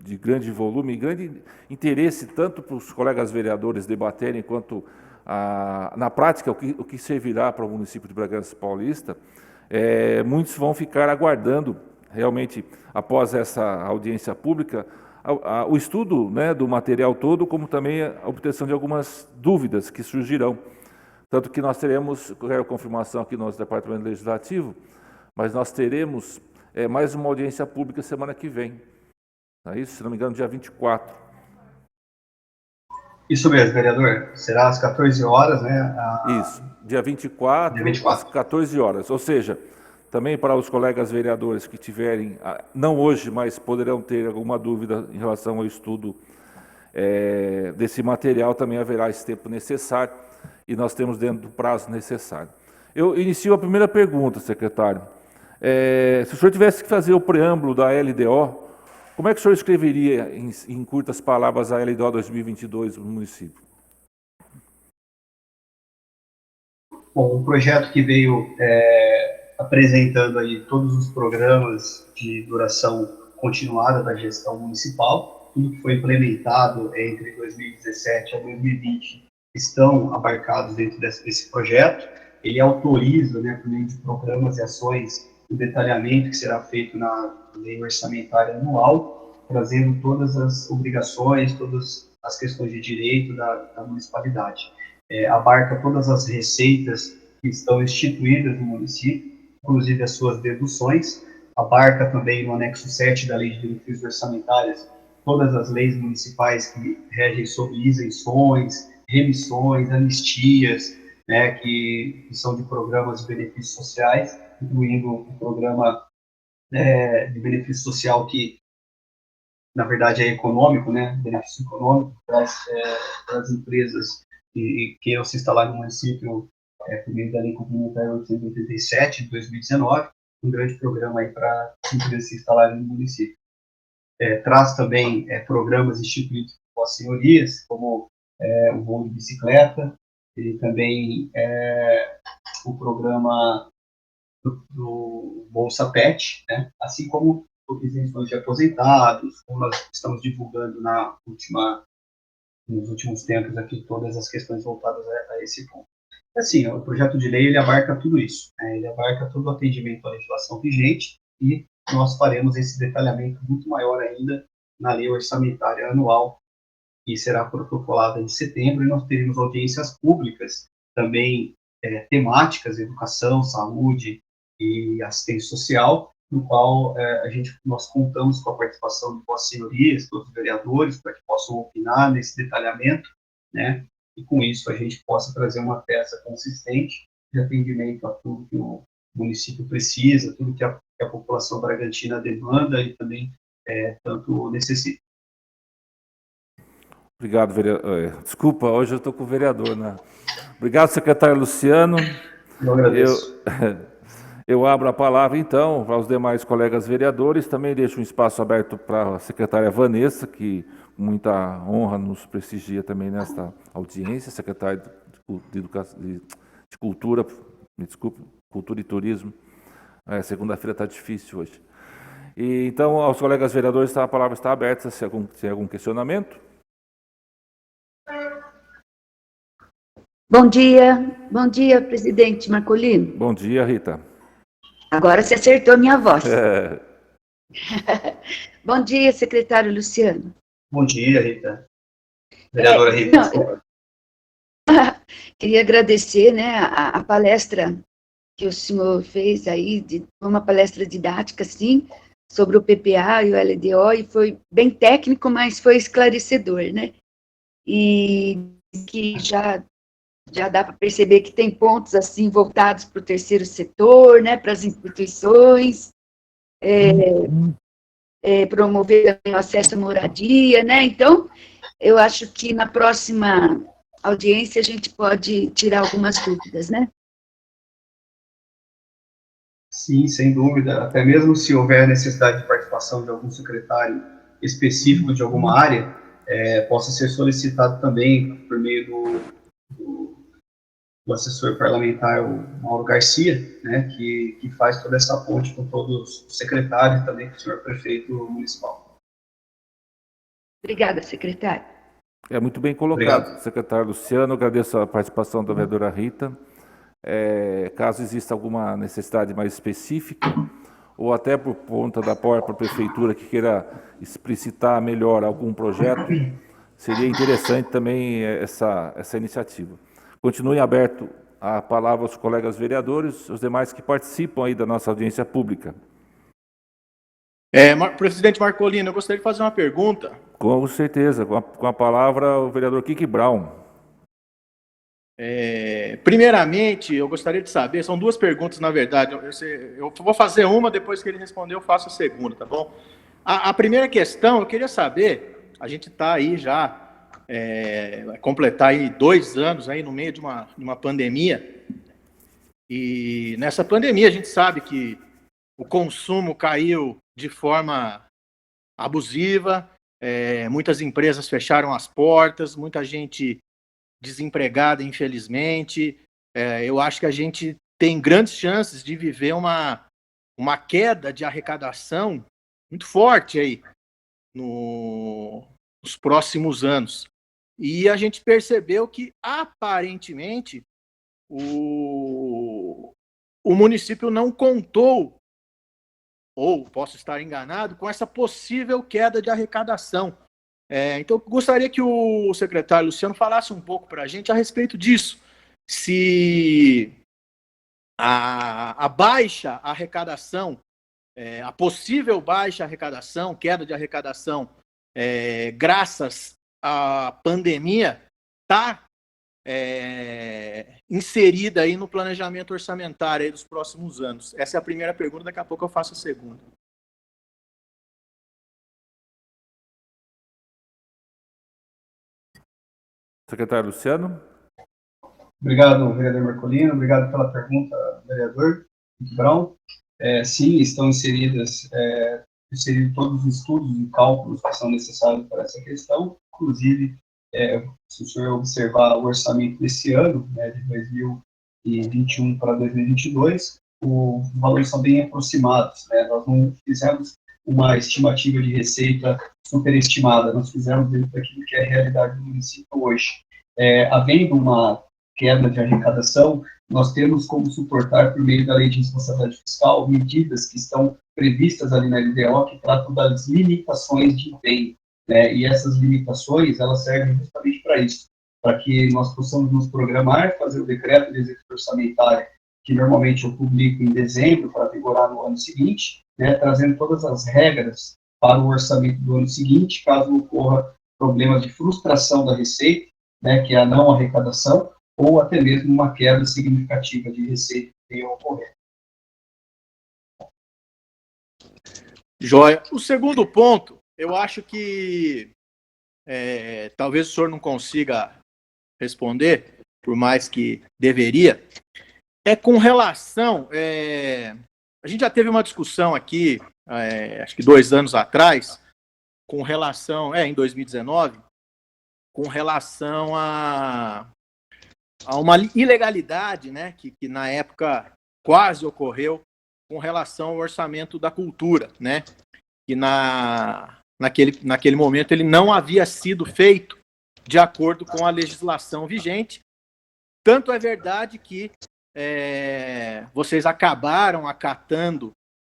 [SPEAKER 1] de grande volume e grande interesse tanto para os colegas vereadores debaterem quanto na prática o que servirá para o município de Bragança Paulista, muitos vão ficar aguardando realmente, após essa audiência pública, o estudo, né, do material todo, como também a obtenção de algumas dúvidas que surgirão. Tanto que nós teremos, quero confirmação aqui no nosso Departamento Legislativo, mas nós teremos mais uma audiência pública semana que vem. Não é isso? Se não me engano, dia 24.
[SPEAKER 8] Isso mesmo, vereador. Será às 14 horas, né?
[SPEAKER 1] Isso, dia 24, às 14 horas. Ou seja, também para os colegas vereadores que tiverem, não hoje, mas poderão ter alguma dúvida em relação ao estudo desse material, também haverá esse tempo necessário e nós temos dentro do prazo necessário. Eu inicio a primeira pergunta, secretário. Se o senhor tivesse que fazer o preâmbulo da LDO, como é que o senhor escreveria em curtas palavras a LDO 2022 no município?
[SPEAKER 8] Bom, um projeto que veio apresentando aí todos os programas de duração continuada da gestão municipal, tudo que foi implementado entre 2017 a 2020 estão abarcados dentro desse projeto. Ele autoriza, né, por meio de programas e ações, o detalhamento que será feito na lei orçamentária anual, trazendo todas as obrigações, todas as questões de direito da municipalidade. Abarca todas as receitas que estão instituídas no município, inclusive as suas deduções, abarca também no anexo 7 da Lei de Diretrizes Orçamentárias todas as leis municipais que regem sobre isenções, remissões, anistias, né, que são de programas de benefícios sociais, incluindo o programa de benefício social que, na verdade, é econômico, né, benefício econômico para as empresas que queiram se instalar no município por meio da Lei Complementar 887 de 2019, um grande programa aí para as empresas se instalarem no município. Traz também programas instituídos por as senhorias, como o voo de bicicleta, e também o programa do Bolsa Pet, né? Assim como isenções de aposentados, como nós estamos divulgando nos últimos tempos aqui, todas as questões voltadas a esse ponto. Assim, o projeto de lei, ele abarca tudo isso, né? Ele abarca todo o atendimento à legislação vigente e nós faremos esse detalhamento muito maior ainda na lei orçamentária anual, que será protocolada em setembro, e nós teremos audiências públicas também temáticas, educação, saúde e assistência social, no qual nós contamos com a participação de vossas senhorias, todos os vereadores, para que possam opinar nesse detalhamento, né? E com isso a gente possa trazer uma peça consistente de atendimento a tudo que o município precisa, tudo que a população bragantina demanda e também tanto necessita.
[SPEAKER 1] Obrigado, vereador. Desculpa, hoje eu estou com o vereador, né? Obrigado, secretário Luciano.
[SPEAKER 8] Eu agradeço.
[SPEAKER 1] Eu abro a palavra, então, para os demais colegas vereadores. Também deixo um espaço aberto para a secretária Vanessa, que com muita honra nos prestigia também nesta audiência, secretária de Cultura, me desculpe, Cultura e Turismo. Segunda-feira está difícil hoje. E, então, aos colegas vereadores, a palavra está aberta, se tem algum questionamento.
[SPEAKER 11] Bom dia, presidente Marcolino.
[SPEAKER 1] Bom dia, Rita.
[SPEAKER 11] Agora você acertou a minha voz. Bom dia, secretário Luciano.
[SPEAKER 8] Bom dia, Rita. Vereadora Rita.
[SPEAKER 11] Queria agradecer, né, a palestra que o senhor fez aí, uma palestra didática, sim, sobre o PPA e o LDO, e foi bem técnico, mas foi esclarecedor, né? E que já dá para perceber que tem pontos assim voltados para o terceiro setor, né, para as instituições, promover o acesso à moradia, né? Então, eu acho que na próxima audiência a gente pode tirar algumas dúvidas, né?
[SPEAKER 8] Sim, sem dúvida. Até mesmo se houver necessidade de participação de algum secretário específico de alguma área, possa ser solicitado também por meio do assessor parlamentar, o Mauro Garcia, né, que faz toda essa ponte com todos os secretários e também com o senhor prefeito municipal.
[SPEAKER 11] Obrigada, secretário.
[SPEAKER 1] Muito bem colocado,
[SPEAKER 8] Obrigado.
[SPEAKER 1] secretário Luciano. Agradeço a participação da vereadora Rita. Caso exista alguma necessidade mais específica, ou até por conta da própria prefeitura que queira explicitar melhor algum projeto, seria interessante também essa iniciativa. Continue aberto a palavra aos colegas vereadores, os demais que participam aí da nossa audiência pública.
[SPEAKER 12] Presidente Marcolino, eu gostaria de fazer uma pergunta.
[SPEAKER 1] Com certeza. Com a palavra, o vereador Kiki Brown.
[SPEAKER 12] Primeiramente, eu gostaria de saber, são duas perguntas, na verdade. Eu vou fazer uma, depois que ele responder, eu faço a segunda, tá bom? A primeira questão, eu queria saber, a gente está aí já, vai completar aí 2 anos aí no meio de uma pandemia, e nessa pandemia a gente sabe que o consumo caiu de forma abusiva, muitas empresas fecharam as portas, muita gente desempregada, infelizmente. Eu acho que a gente tem grandes chances de viver uma queda de arrecadação muito forte aí nos próximos anos. E a gente percebeu que, aparentemente, o município não contou, ou posso estar enganado, com essa possível queda de arrecadação. Então, eu gostaria que o secretário Luciano falasse um pouco para a gente a respeito disso. Se a baixa arrecadação, a possível baixa arrecadação, queda de arrecadação, graças à pandemia, está inserida aí no planejamento orçamentário aí dos próximos anos? Essa é a primeira pergunta, daqui a pouco eu faço a segunda.
[SPEAKER 1] Secretário Luciano.
[SPEAKER 8] Obrigado, vereador Marcolino. Obrigado pela pergunta, vereador Brown. Sim, estão inseridos todos os estudos e cálculos que são necessários para essa questão. Inclusive, se o senhor observar o orçamento desse ano, né, de 2021 para 2022, os valores são bem aproximados, né? Nós não fizemos uma estimativa de receita superestimada, nós fizemos dentro daquilo que é a realidade do município hoje. Havendo uma queda de arrecadação, nós temos como suportar, por meio da Lei de Responsabilidade Fiscal, medidas que estão previstas ali na LDO, que tratam das limitações de empenho, né? E essas limitações, elas servem justamente para isso, para que nós possamos nos programar, fazer o decreto de execução orçamentária, que normalmente eu publico em dezembro, para vigorar no ano seguinte, né, trazendo todas as regras para o orçamento do ano seguinte, caso ocorra problemas de frustração da receita, né, que é a não arrecadação, ou até mesmo uma queda significativa de receita que venha a ocorrer.
[SPEAKER 12] Joia. O segundo ponto, eu acho que talvez o senhor não consiga responder, por mais que deveria, com relação... a gente já teve uma discussão aqui, acho que 2 anos atrás, com relação... em 2019, com relação a uma ilegalidade, né, que na época quase ocorreu com relação ao orçamento da cultura, né, que naquele momento ele não havia sido feito de acordo com a legislação vigente. Tanto é verdade que vocês acabaram acatando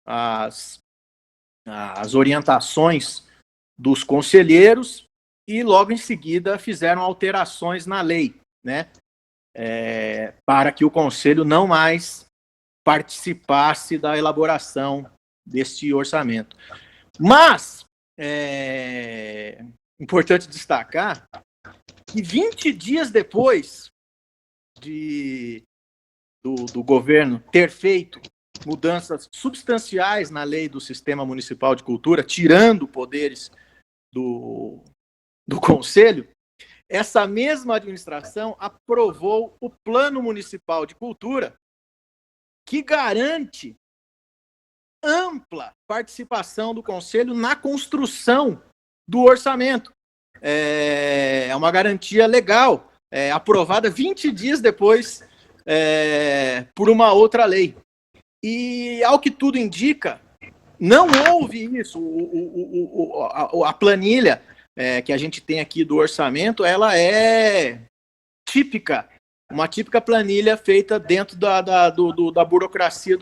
[SPEAKER 12] as orientações dos conselheiros e logo em seguida fizeram alterações na lei, né, para que o conselho não mais participasse da elaboração deste orçamento. Mas importante destacar que 20 dias depois do governo ter feito mudanças substanciais na lei do Sistema Municipal de Cultura, tirando poderes do Conselho, essa mesma administração aprovou o Plano Municipal de Cultura, que garante ampla participação do Conselho na construção do orçamento. É uma garantia legal, aprovada 20 dias depois por uma outra lei. E, ao que tudo indica, não houve isso. A planilha que a gente tem aqui do orçamento, ela é típica, uma típica planilha feita dentro da burocracia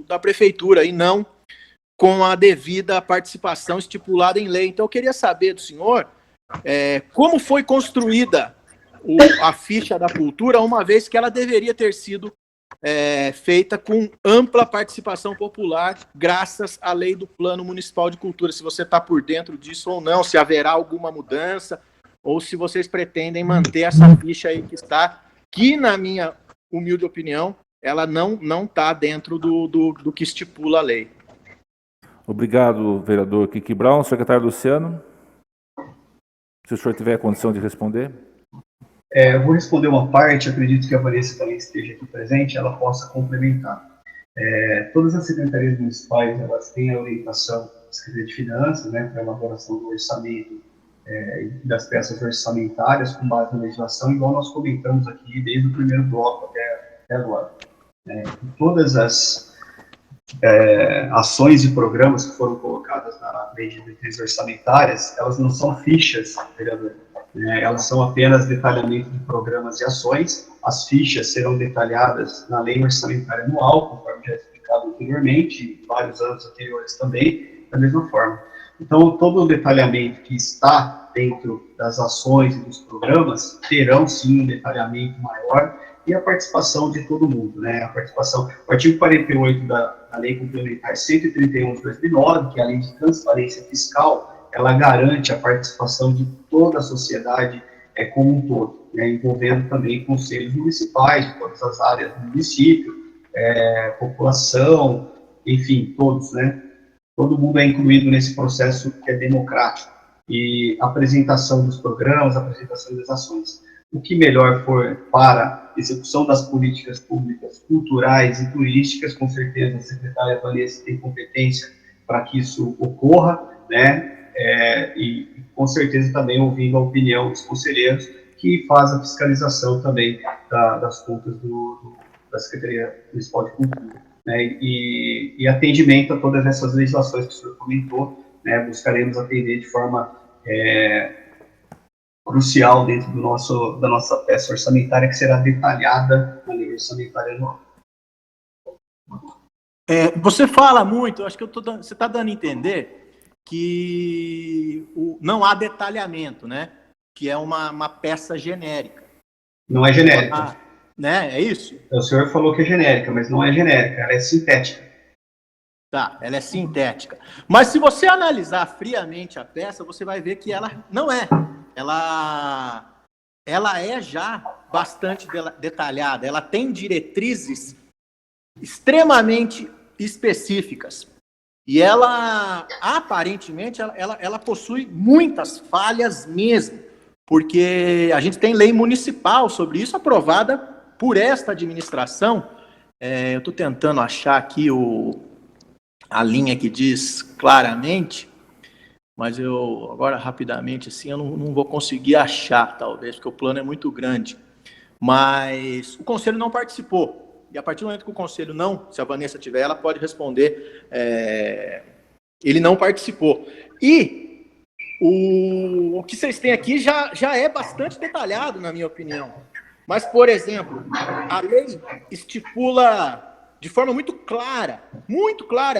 [SPEAKER 12] da prefeitura, e não com a devida participação estipulada em lei. Então, eu queria saber do senhor como foi construída a ficha da cultura, uma vez que ela deveria ter sido feita com ampla participação popular, graças à lei do Plano Municipal de Cultura. Se você está por dentro disso ou não, se haverá alguma mudança, ou se vocês pretendem manter essa ficha aí que está, que, na minha humilde opinião, ela não está dentro do que estipula a lei.
[SPEAKER 1] Obrigado, vereador Kiki Brown. Secretário Luciano, se o senhor tiver a condição de responder.
[SPEAKER 8] Eu vou responder uma parte, acredito que a Vanessa também esteja aqui presente, ela possa complementar. Todas as secretarias municipais, elas têm a orientação da Secretaria de Finanças, né, para a elaboração do orçamento das peças orçamentárias com base na legislação, igual nós comentamos aqui desde o primeiro bloco até agora. Todas as ações e programas que foram colocadas na lei de diretrizes orçamentárias, elas não são fichas, vereador. Elas são apenas detalhamento de programas e ações. As fichas serão detalhadas na lei orçamentária anual, conforme já explicado anteriormente, e vários anos anteriores também, da mesma forma. Então, todo o detalhamento que está dentro das ações e dos programas terão, sim, um detalhamento maior, e a participação de todo mundo, né? A participação, o artigo 48 da Lei Complementar 131 de 2009, que é a Lei de Transparência Fiscal, ela garante a participação de toda a sociedade como um todo. né, envolvendo também conselhos municipais, de todas as áreas do município, população, enfim, todos, né? Todo mundo é incluído nesse processo que é democrático, e apresentação dos programas, apresentação das ações. O que melhor for para execução das políticas públicas culturais e turísticas, com certeza a secretária Vanessa tem competência para que isso ocorra, né? E com certeza também ouvindo a opinião dos conselheiros, que faz a fiscalização também das contas da Secretaria Municipal de Cultura, né? E atendimento a todas essas legislações que o senhor comentou, né? Buscaremos atender de forma crucial dentro da nossa peça orçamentária, que será detalhada na lei orçamentária anual.
[SPEAKER 12] Você fala muito, acho que você está dando a entender que não há detalhamento, né? Que é uma peça genérica.
[SPEAKER 8] Não é genérica.
[SPEAKER 12] Né? É isso?
[SPEAKER 8] O senhor falou que é genérica, mas não é genérica, ela é sintética.
[SPEAKER 12] Tá, ela é sintética. Mas se você analisar friamente a peça, você vai ver que ela não é. Ela é já bastante detalhada, ela tem diretrizes extremamente específicas. E ela, aparentemente, ela possui muitas falhas mesmo, porque a gente tem lei municipal sobre isso, aprovada por esta administração. Eu estou tentando achar aqui a linha que diz claramente, mas eu, agora, rapidamente, assim, eu não vou conseguir achar, talvez, porque o plano é muito grande. Mas o Conselho não participou. E a partir do momento que o Conselho não, se a Vanessa tiver, ela pode responder, ele não participou. E o que vocês têm aqui já é bastante detalhado, na minha opinião. Mas, por exemplo, a lei estipula de forma muito clara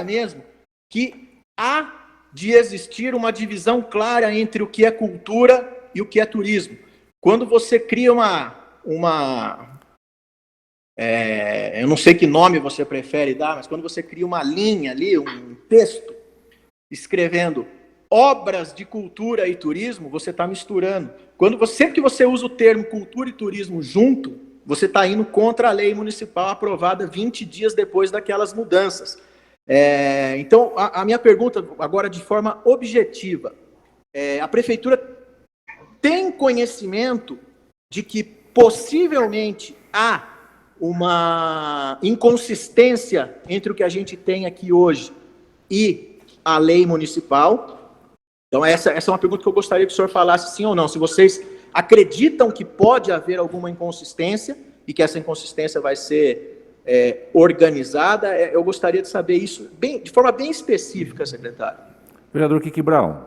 [SPEAKER 12] mesmo, que há de existir uma divisão clara entre o que é cultura e o que é turismo. Quando você cria eu não sei que nome você prefere dar, mas quando você cria uma linha ali, um texto, escrevendo obras de cultura e turismo, você está misturando. Sempre que você usa o termo cultura e turismo junto, você está indo contra a lei municipal aprovada 20 dias depois daquelas mudanças. Então, a minha pergunta agora de forma objetiva, a Prefeitura tem conhecimento de que possivelmente há uma inconsistência entre o que a gente tem aqui hoje e a lei municipal? Então, essa é uma pergunta que eu gostaria que o senhor falasse sim ou não. Se vocês acreditam que pode haver alguma inconsistência e que essa inconsistência vai ser organizada, eu gostaria de saber isso de forma bem específica, secretário.
[SPEAKER 1] Vereador Kiki Brown.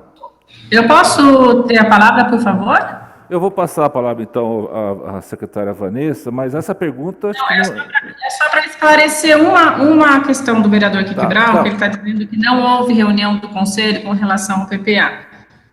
[SPEAKER 9] Eu posso ter a palavra, por favor?
[SPEAKER 1] Eu vou passar a palavra, então, à secretária Vanessa, mas essa pergunta...
[SPEAKER 9] É só para esclarecer uma questão do vereador Kiki Brown, que ele está dizendo que não houve reunião do Conselho com relação ao PPA.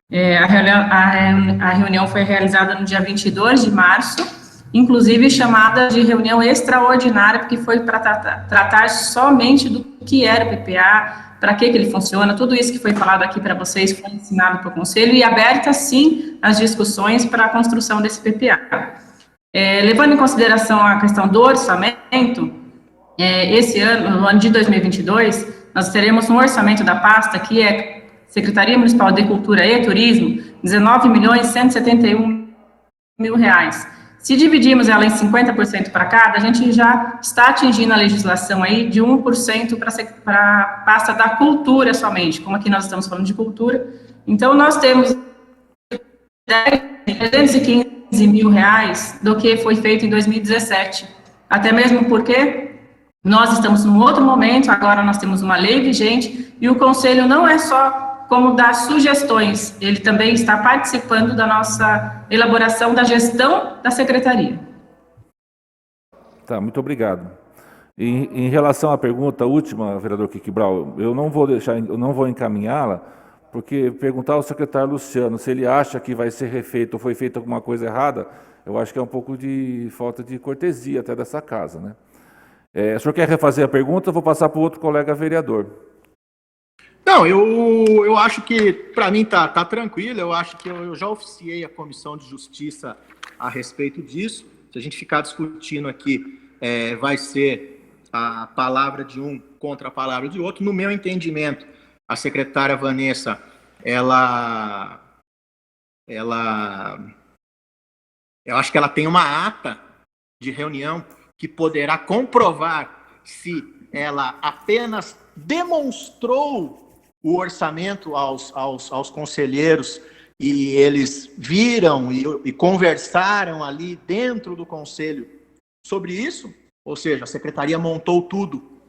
[SPEAKER 9] A reunião foi realizada no dia 22 de março, inclusive chamada de reunião extraordinária, porque foi para tratar somente do que era o PPA, para que ele funciona, tudo isso que foi falado aqui para vocês foi ensinado para o Conselho e aberta, sim, as discussões para a construção desse PPA. Levando em consideração a questão do orçamento, esse ano, no ano de 2022, nós teremos um orçamento da pasta que é Secretaria Municipal de Cultura e Turismo, R$19.171.000. Se dividirmos ela em 50% para cada, a gente já está atingindo a legislação aí de 1% para a pasta da cultura somente, como aqui nós estamos falando de cultura. Então, nós temos R$315 mil do que foi feito em 2017. Até mesmo porque nós estamos num outro momento, agora nós temos uma lei vigente e o Conselho não é só como dar sugestões, ele também está participando da nossa elaboração da gestão da Secretaria.
[SPEAKER 1] Tá, muito obrigado. Em relação à pergunta última, vereador Kiki Brown, eu não vou encaminhá-la, porque perguntar ao secretário Luciano se ele acha que vai ser refeito ou foi feita alguma coisa errada, eu acho que é um pouco de falta de cortesia até dessa casa, né? O senhor quer refazer a pergunta? Eu vou passar para o outro colega vereador.
[SPEAKER 12] Não, eu acho que, para mim, tá tranquilo. Eu acho que eu já oficiei a Comissão de Justiça a respeito disso. Se a gente ficar discutindo aqui, vai ser a palavra de um contra a palavra de outro. No meu entendimento, a secretária Vanessa, eu acho que ela tem uma ata de reunião que poderá comprovar se ela apenas demonstrou o orçamento aos conselheiros e eles viram e conversaram ali dentro do conselho sobre isso, ou seja, a secretaria montou tudo,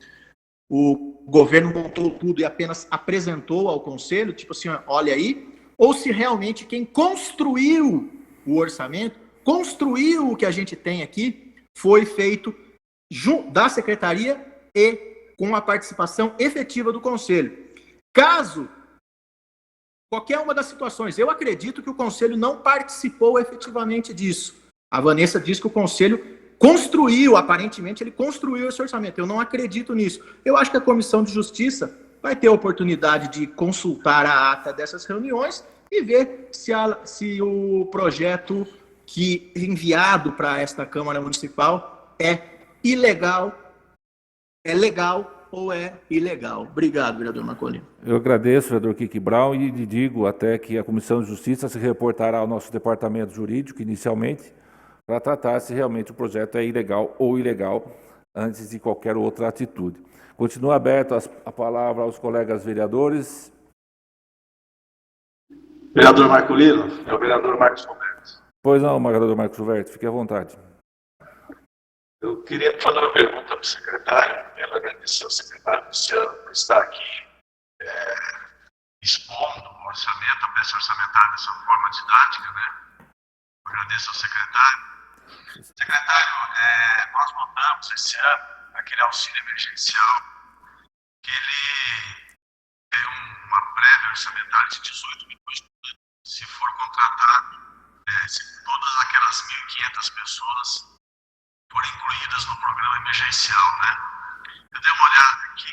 [SPEAKER 12] o governo montou tudo e apenas apresentou ao conselho, tipo assim, olha aí, ou se realmente quem construiu o orçamento, construiu o que a gente tem aqui, foi feito da secretaria e com a participação efetiva do conselho. Caso qualquer uma das situações, eu acredito que o conselho não participou efetivamente disso. A Vanessa diz que o conselho construiu, aparentemente ele construiu esse orçamento. Eu não acredito nisso. Eu acho que a Comissão de Justiça vai ter a oportunidade de consultar a ata dessas reuniões e ver se o projeto que enviado para esta Câmara Municipal é ilegal, é legal ou é ilegal. Obrigado, vereador Marcolino.
[SPEAKER 1] Eu agradeço, vereador Kiki Brown, e lhe digo até que a Comissão de Justiça se reportará ao nosso departamento jurídico, inicialmente, para tratar se realmente o projeto é ilegal ou ilegal, antes de qualquer outra atitude. Continua aberta a palavra aos colegas vereadores.
[SPEAKER 13] Vereador Marcolino, é o vereador Marcos Roberto.
[SPEAKER 1] Pois não, vereador Marcos Roberto, fique à vontade.
[SPEAKER 13] Eu queria fazer uma pergunta para o secretário. Quero agradecer ao secretário Luciano por estar aqui expondo o orçamento, a peça orçamentária dessa forma didática, né? Agradeço ao secretário. Secretário, nós votamos esse ano aquele auxílio emergencial, que ele tem uma prévia orçamentária de 18 milhões se for contratado, se todas aquelas 1.500 pessoas forem incluídas no programa emergencial, né? Eu dei uma olhada aqui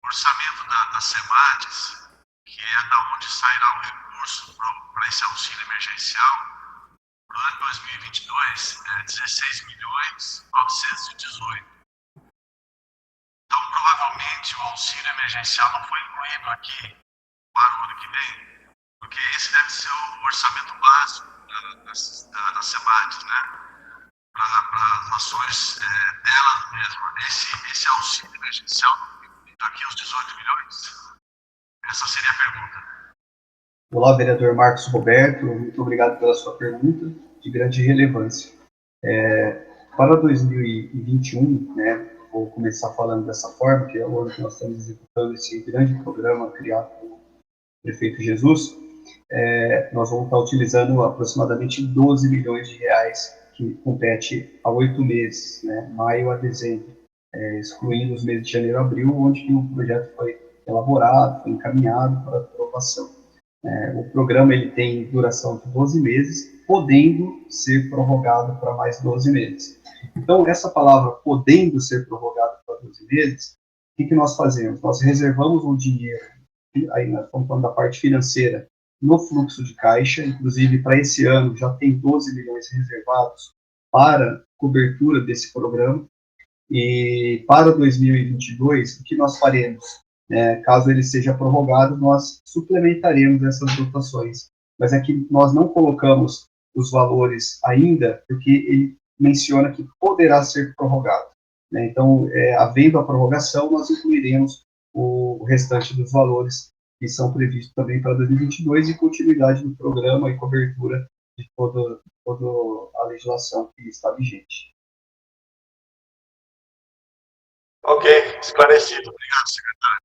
[SPEAKER 13] no orçamento da SEMADES, que é da onde sairá o recurso para esse auxílio emergencial. No ano 2022, 16 milhões 918. Então, provavelmente, o auxílio emergencial não foi incluído aqui para o ano que vem, porque esse deve ser o orçamento básico da SEMADES, né? Para as ações delas mesmas. Esse auxílio emergencial daqui aos 18 milhões? Essa seria a pergunta.
[SPEAKER 8] Olá, vereador Marcos Roberto, muito obrigado pela sua pergunta, de grande relevância. Para 2021, né, vou começar falando dessa forma, que é o ano que nós estamos executando esse grande programa criado pelo prefeito Jesus, nós vamos estar utilizando aproximadamente 12 milhões de reais, que compete a 8 meses, né, maio a dezembro, excluindo os meses de janeiro a abril, onde o projeto foi elaborado, foi encaminhado para aprovação. O programa ele tem duração de 12 meses, podendo ser prorrogado para mais 12 meses. Então, essa palavra podendo ser prorrogado para 12 meses, o que nós fazemos? Nós reservamos um dinheiro, aí nós estamos falando da parte financeira, no fluxo de caixa, inclusive para esse ano já tem 12 milhões reservados para cobertura desse programa, e para 2022, o que nós faremos? Caso ele seja prorrogado, nós suplementaremos essas dotações. Mas aqui nós não colocamos os valores ainda, porque ele menciona que poderá ser prorrogado, né? Então, havendo a prorrogação, nós incluiremos o restante dos valores que são previstos também para 2022 e continuidade do programa e cobertura de toda a legislação que está vigente.
[SPEAKER 13] Ok, esclarecido. Obrigado, secretário.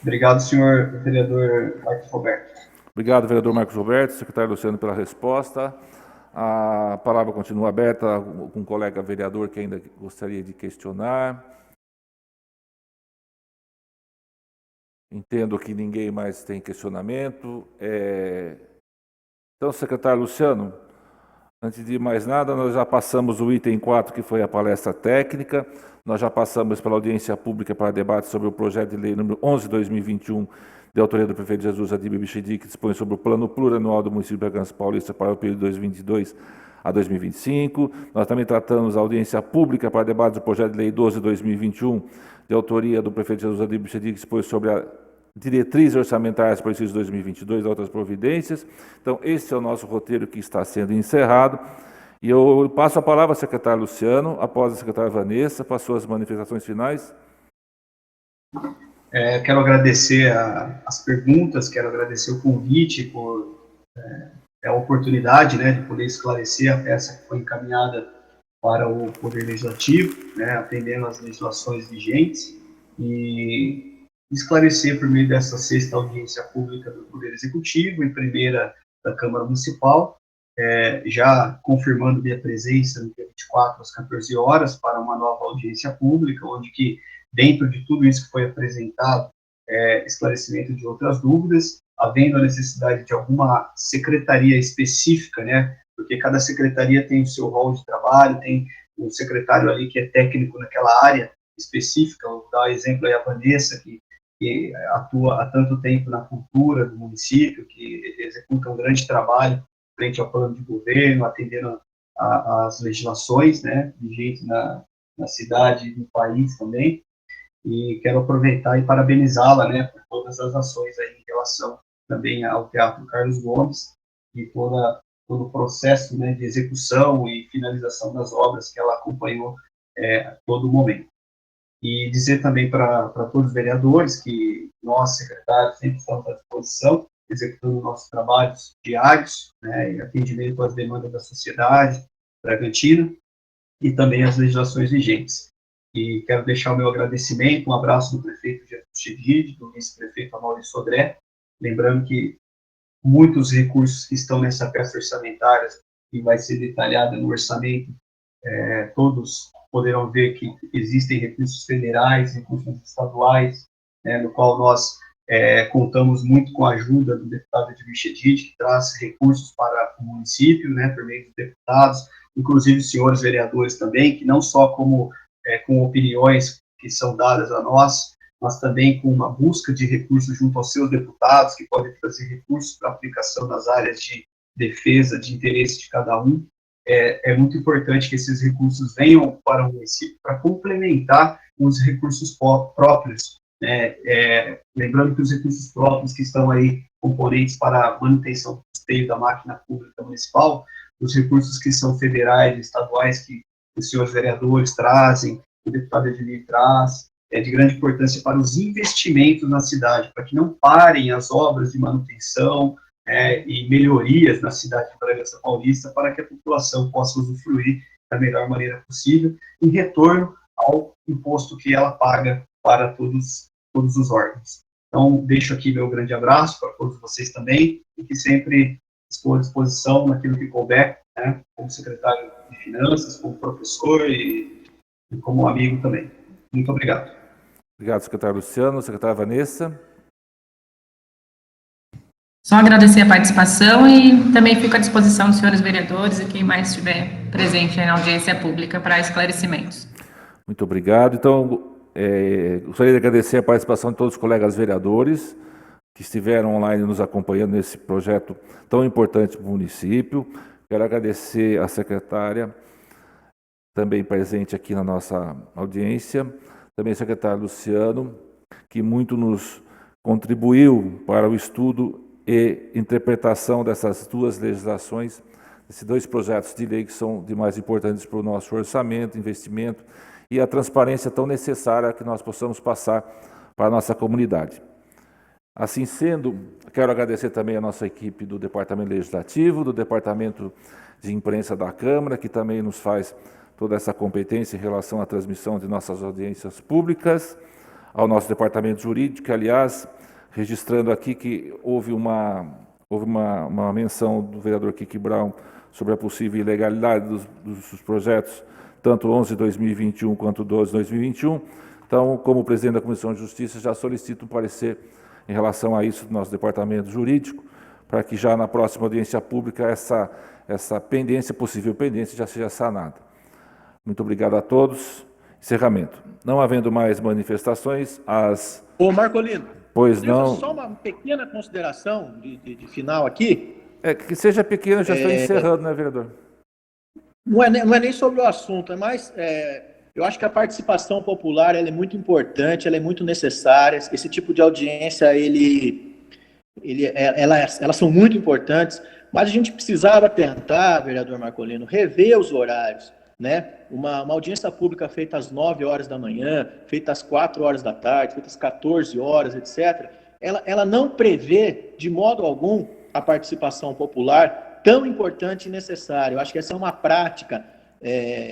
[SPEAKER 8] Obrigado, senhor vereador Marcos Roberto.
[SPEAKER 1] Obrigado, vereador Marcos Roberto, secretário Luciano, pela resposta. A palavra continua aberta com um colega vereador que ainda gostaria de questionar. Entendo que ninguém mais tem questionamento. Então, secretário Luciano, Antes de mais nada, nós já passamos o item 4, que foi a palestra técnica, nós já passamos pela audiência pública para debate sobre o projeto de lei número 11/2021, de autoria do prefeito Jesus Adib Bichedi, que dispõe sobre o plano plurianual do município de Bragança Paulista para o período 2022 a 2025. Nós também tratamos a audiência pública para debate do projeto de lei 12/2021, de autoria do prefeito Jesus Adib Bichedi, que dispõe sobre a diretrizes orçamentárias para o exercício 2022 e outras providências. Então, esse é o nosso roteiro que está sendo encerrado. E eu passo a palavra ao secretário Luciano, após a secretária Vanessa, para suas manifestações finais.
[SPEAKER 8] Quero agradecer as perguntas, quero agradecer o convite por a oportunidade, né, de poder esclarecer a peça que foi encaminhada para o Poder Legislativo, né, atendendo às legislações vigentes, e esclarecer por meio dessa 6ª audiência pública do Poder Executivo e primeira da Câmara Municipal, já confirmando minha presença no dia 24 às 14 horas para uma nova audiência pública, onde que, dentro de tudo isso que foi apresentado, esclarecimento de outras dúvidas, havendo a necessidade de alguma secretaria específica, né, porque cada secretaria tem o seu rol de trabalho, tem um secretário ali que é técnico naquela área específica. Vou dar exemplo aí a Vanessa, que atua há tanto tempo na cultura do município, que executa um grande trabalho frente ao plano de governo, atendendo às legislações, né, vigentes na cidade e no país também. E quero aproveitar e parabenizá-la, né, por todas as ações aí em relação também ao Teatro Carlos Gomes e todo o processo, né, de execução e finalização das obras que ela acompanhou a todo momento. E dizer também para todos os vereadores que nós, secretários, sempre estamos à disposição, executando nossos trabalhos diários, né, em atendimento às demandas da sociedade bragantina e também às legislações vigentes. E quero deixar o meu agradecimento, um abraço do prefeito Jesus Chedid, do vice-prefeito Amaury Sodré, lembrando que muitos recursos que estão nessa peça orçamentária, que vai ser detalhada no orçamento, todos poderão ver que existem recursos federais, recursos estaduais, no qual nós contamos muito com a ajuda do deputado Adib Bichedi, que traz recursos para o município, né, por meio dos deputados, inclusive os senhores vereadores também, que não só com opiniões que são dadas a nós, mas também com uma busca de recursos junto aos seus deputados, que podem trazer recursos para aplicação nas áreas de defesa, de interesse de cada um. É muito importante que esses recursos venham para o município para complementar os recursos próprios, né? Lembrando que os recursos próprios que estão aí, componentes para a manutenção do custeio da máquina pública municipal, os recursos que são federais e estaduais, que os senhores vereadores trazem, o deputado Edmir traz, é de grande importância para os investimentos na cidade, para que não parem as obras de manutenção e melhorias na cidade de Bragança Paulista, para que a população possa usufruir da melhor maneira possível, em retorno ao imposto que ela paga para todos os órgãos. Então, deixo aqui meu grande abraço para todos vocês também, e que sempre estou à disposição naquilo que couber, né, como secretário de Finanças, como professor e como amigo também. Muito obrigado.
[SPEAKER 1] Obrigado, secretário Luciano. Secretária Vanessa.
[SPEAKER 9] Só agradecer a participação e também fico à disposição dos senhores vereadores e quem mais estiver presente aí na audiência pública para esclarecimentos.
[SPEAKER 1] Muito obrigado. Então, gostaria de agradecer a participação de todos os colegas vereadores que estiveram online nos acompanhando nesse projeto tão importante para o município. Quero agradecer à secretária, também presente aqui na nossa audiência, também ao secretário Luciano, que muito nos contribuiu para o estudo e interpretação dessas duas legislações, esses dois projetos de lei que são de mais importantes para o nosso orçamento, investimento e a transparência tão necessária que nós possamos passar para a nossa comunidade. Assim sendo, quero agradecer também a nossa equipe do Departamento Legislativo, do Departamento de Imprensa da Câmara, que também nos faz toda essa competência em relação à transmissão de nossas audiências públicas, ao nosso Departamento Jurídico, que, aliás, registrando aqui que houve uma menção do vereador Kiki Brown sobre a possível ilegalidade dos projetos, tanto 11/2021 quanto 12/2021. Então, como presidente da Comissão de Justiça, já solicito um parecer em relação a isso do nosso Departamento Jurídico, para que já na próxima audiência pública essa pendência, possível pendência, já seja sanada. Muito obrigado a todos. Encerramento. Não havendo mais manifestações,
[SPEAKER 12] Ô, Marcolino,
[SPEAKER 1] pois não...
[SPEAKER 12] só uma pequena consideração de final aqui.
[SPEAKER 1] Que seja pequeno, já estou encerrando, né, vereador?
[SPEAKER 12] Não é nem sobre o assunto, é mais... eu acho que a participação popular ela é muito importante, ela é muito necessária. Esse tipo de audiência, elas são muito importantes, mas a gente precisava tentar, vereador Marcolino, rever os horários, né? Uma audiência pública feita às 9 horas da manhã, feita às 4 horas da tarde, feita às 14 horas, etc., ela não prevê, de modo algum, a participação popular tão importante e necessária. Eu acho que essa é uma prática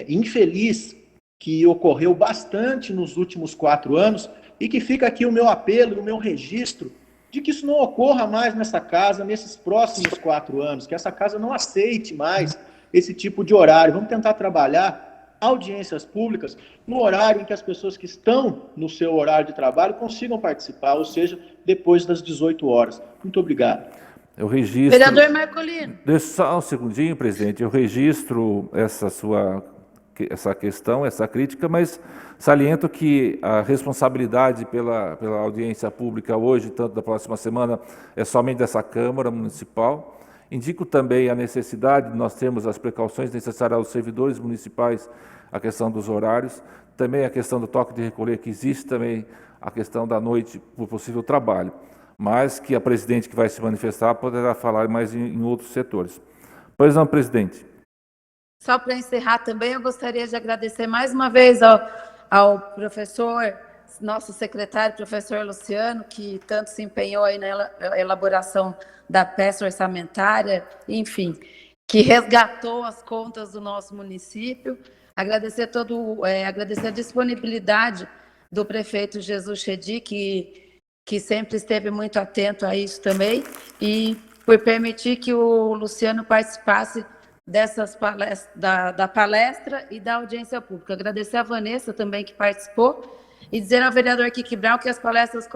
[SPEAKER 12] infeliz que ocorreu bastante nos últimos 4 anos e que fica aqui o meu apelo, o meu registro, de que isso não ocorra mais nessa casa, nesses próximos 4 anos, que essa casa não aceite mais esse tipo de horário. Vamos tentar trabalhar audiências públicas no horário em que as pessoas que estão no seu horário de trabalho consigam participar, ou seja, depois das 18 horas. Muito obrigado.
[SPEAKER 1] Eu registro...
[SPEAKER 3] Vereador Marcolino.
[SPEAKER 1] Deixa só um segundinho, presidente. Eu registro essa questão, essa crítica, mas saliento que a responsabilidade pela audiência pública hoje, tanto da próxima semana, é somente dessa Câmara Municipal. Indico também a necessidade de nós termos as precauções necessárias aos servidores municipais, a questão dos horários, também a questão do toque de recolher, que existe também a questão da noite por possível trabalho, mas que a presidente que vai se manifestar poderá falar mais em outros setores. Pois não, presidente.
[SPEAKER 3] Só para encerrar também, eu gostaria de agradecer mais uma vez ao professor, nosso secretário, professor Luciano, que tanto se empenhou aí na elaboração da peça orçamentária, enfim, que resgatou as contas do nosso município. Agradecer a disponibilidade do prefeito Jesus Chedi, que sempre esteve muito atento a isso também, e por permitir que o Luciano participasse da palestra e da audiência pública. Agradecer a Vanessa também, que participou, e dizer ao vereador Kiki Brown que as palestras,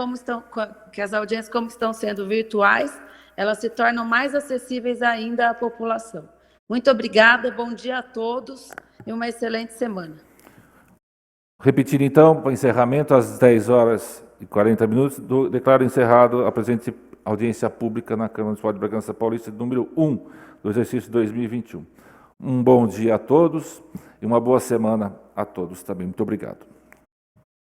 [SPEAKER 3] que as audiências, como estão sendo virtuais, elas se tornam mais acessíveis ainda à população. Muito obrigada, bom dia a todos e uma excelente semana.
[SPEAKER 1] Repetir então, para encerramento, às 10 horas e 40 minutos, declaro encerrado a presente audiência pública na Câmara Municipal de Bragança Paulista, número 1 do exercício 2021. Um bom dia a todos e uma boa semana a todos também. Muito obrigado.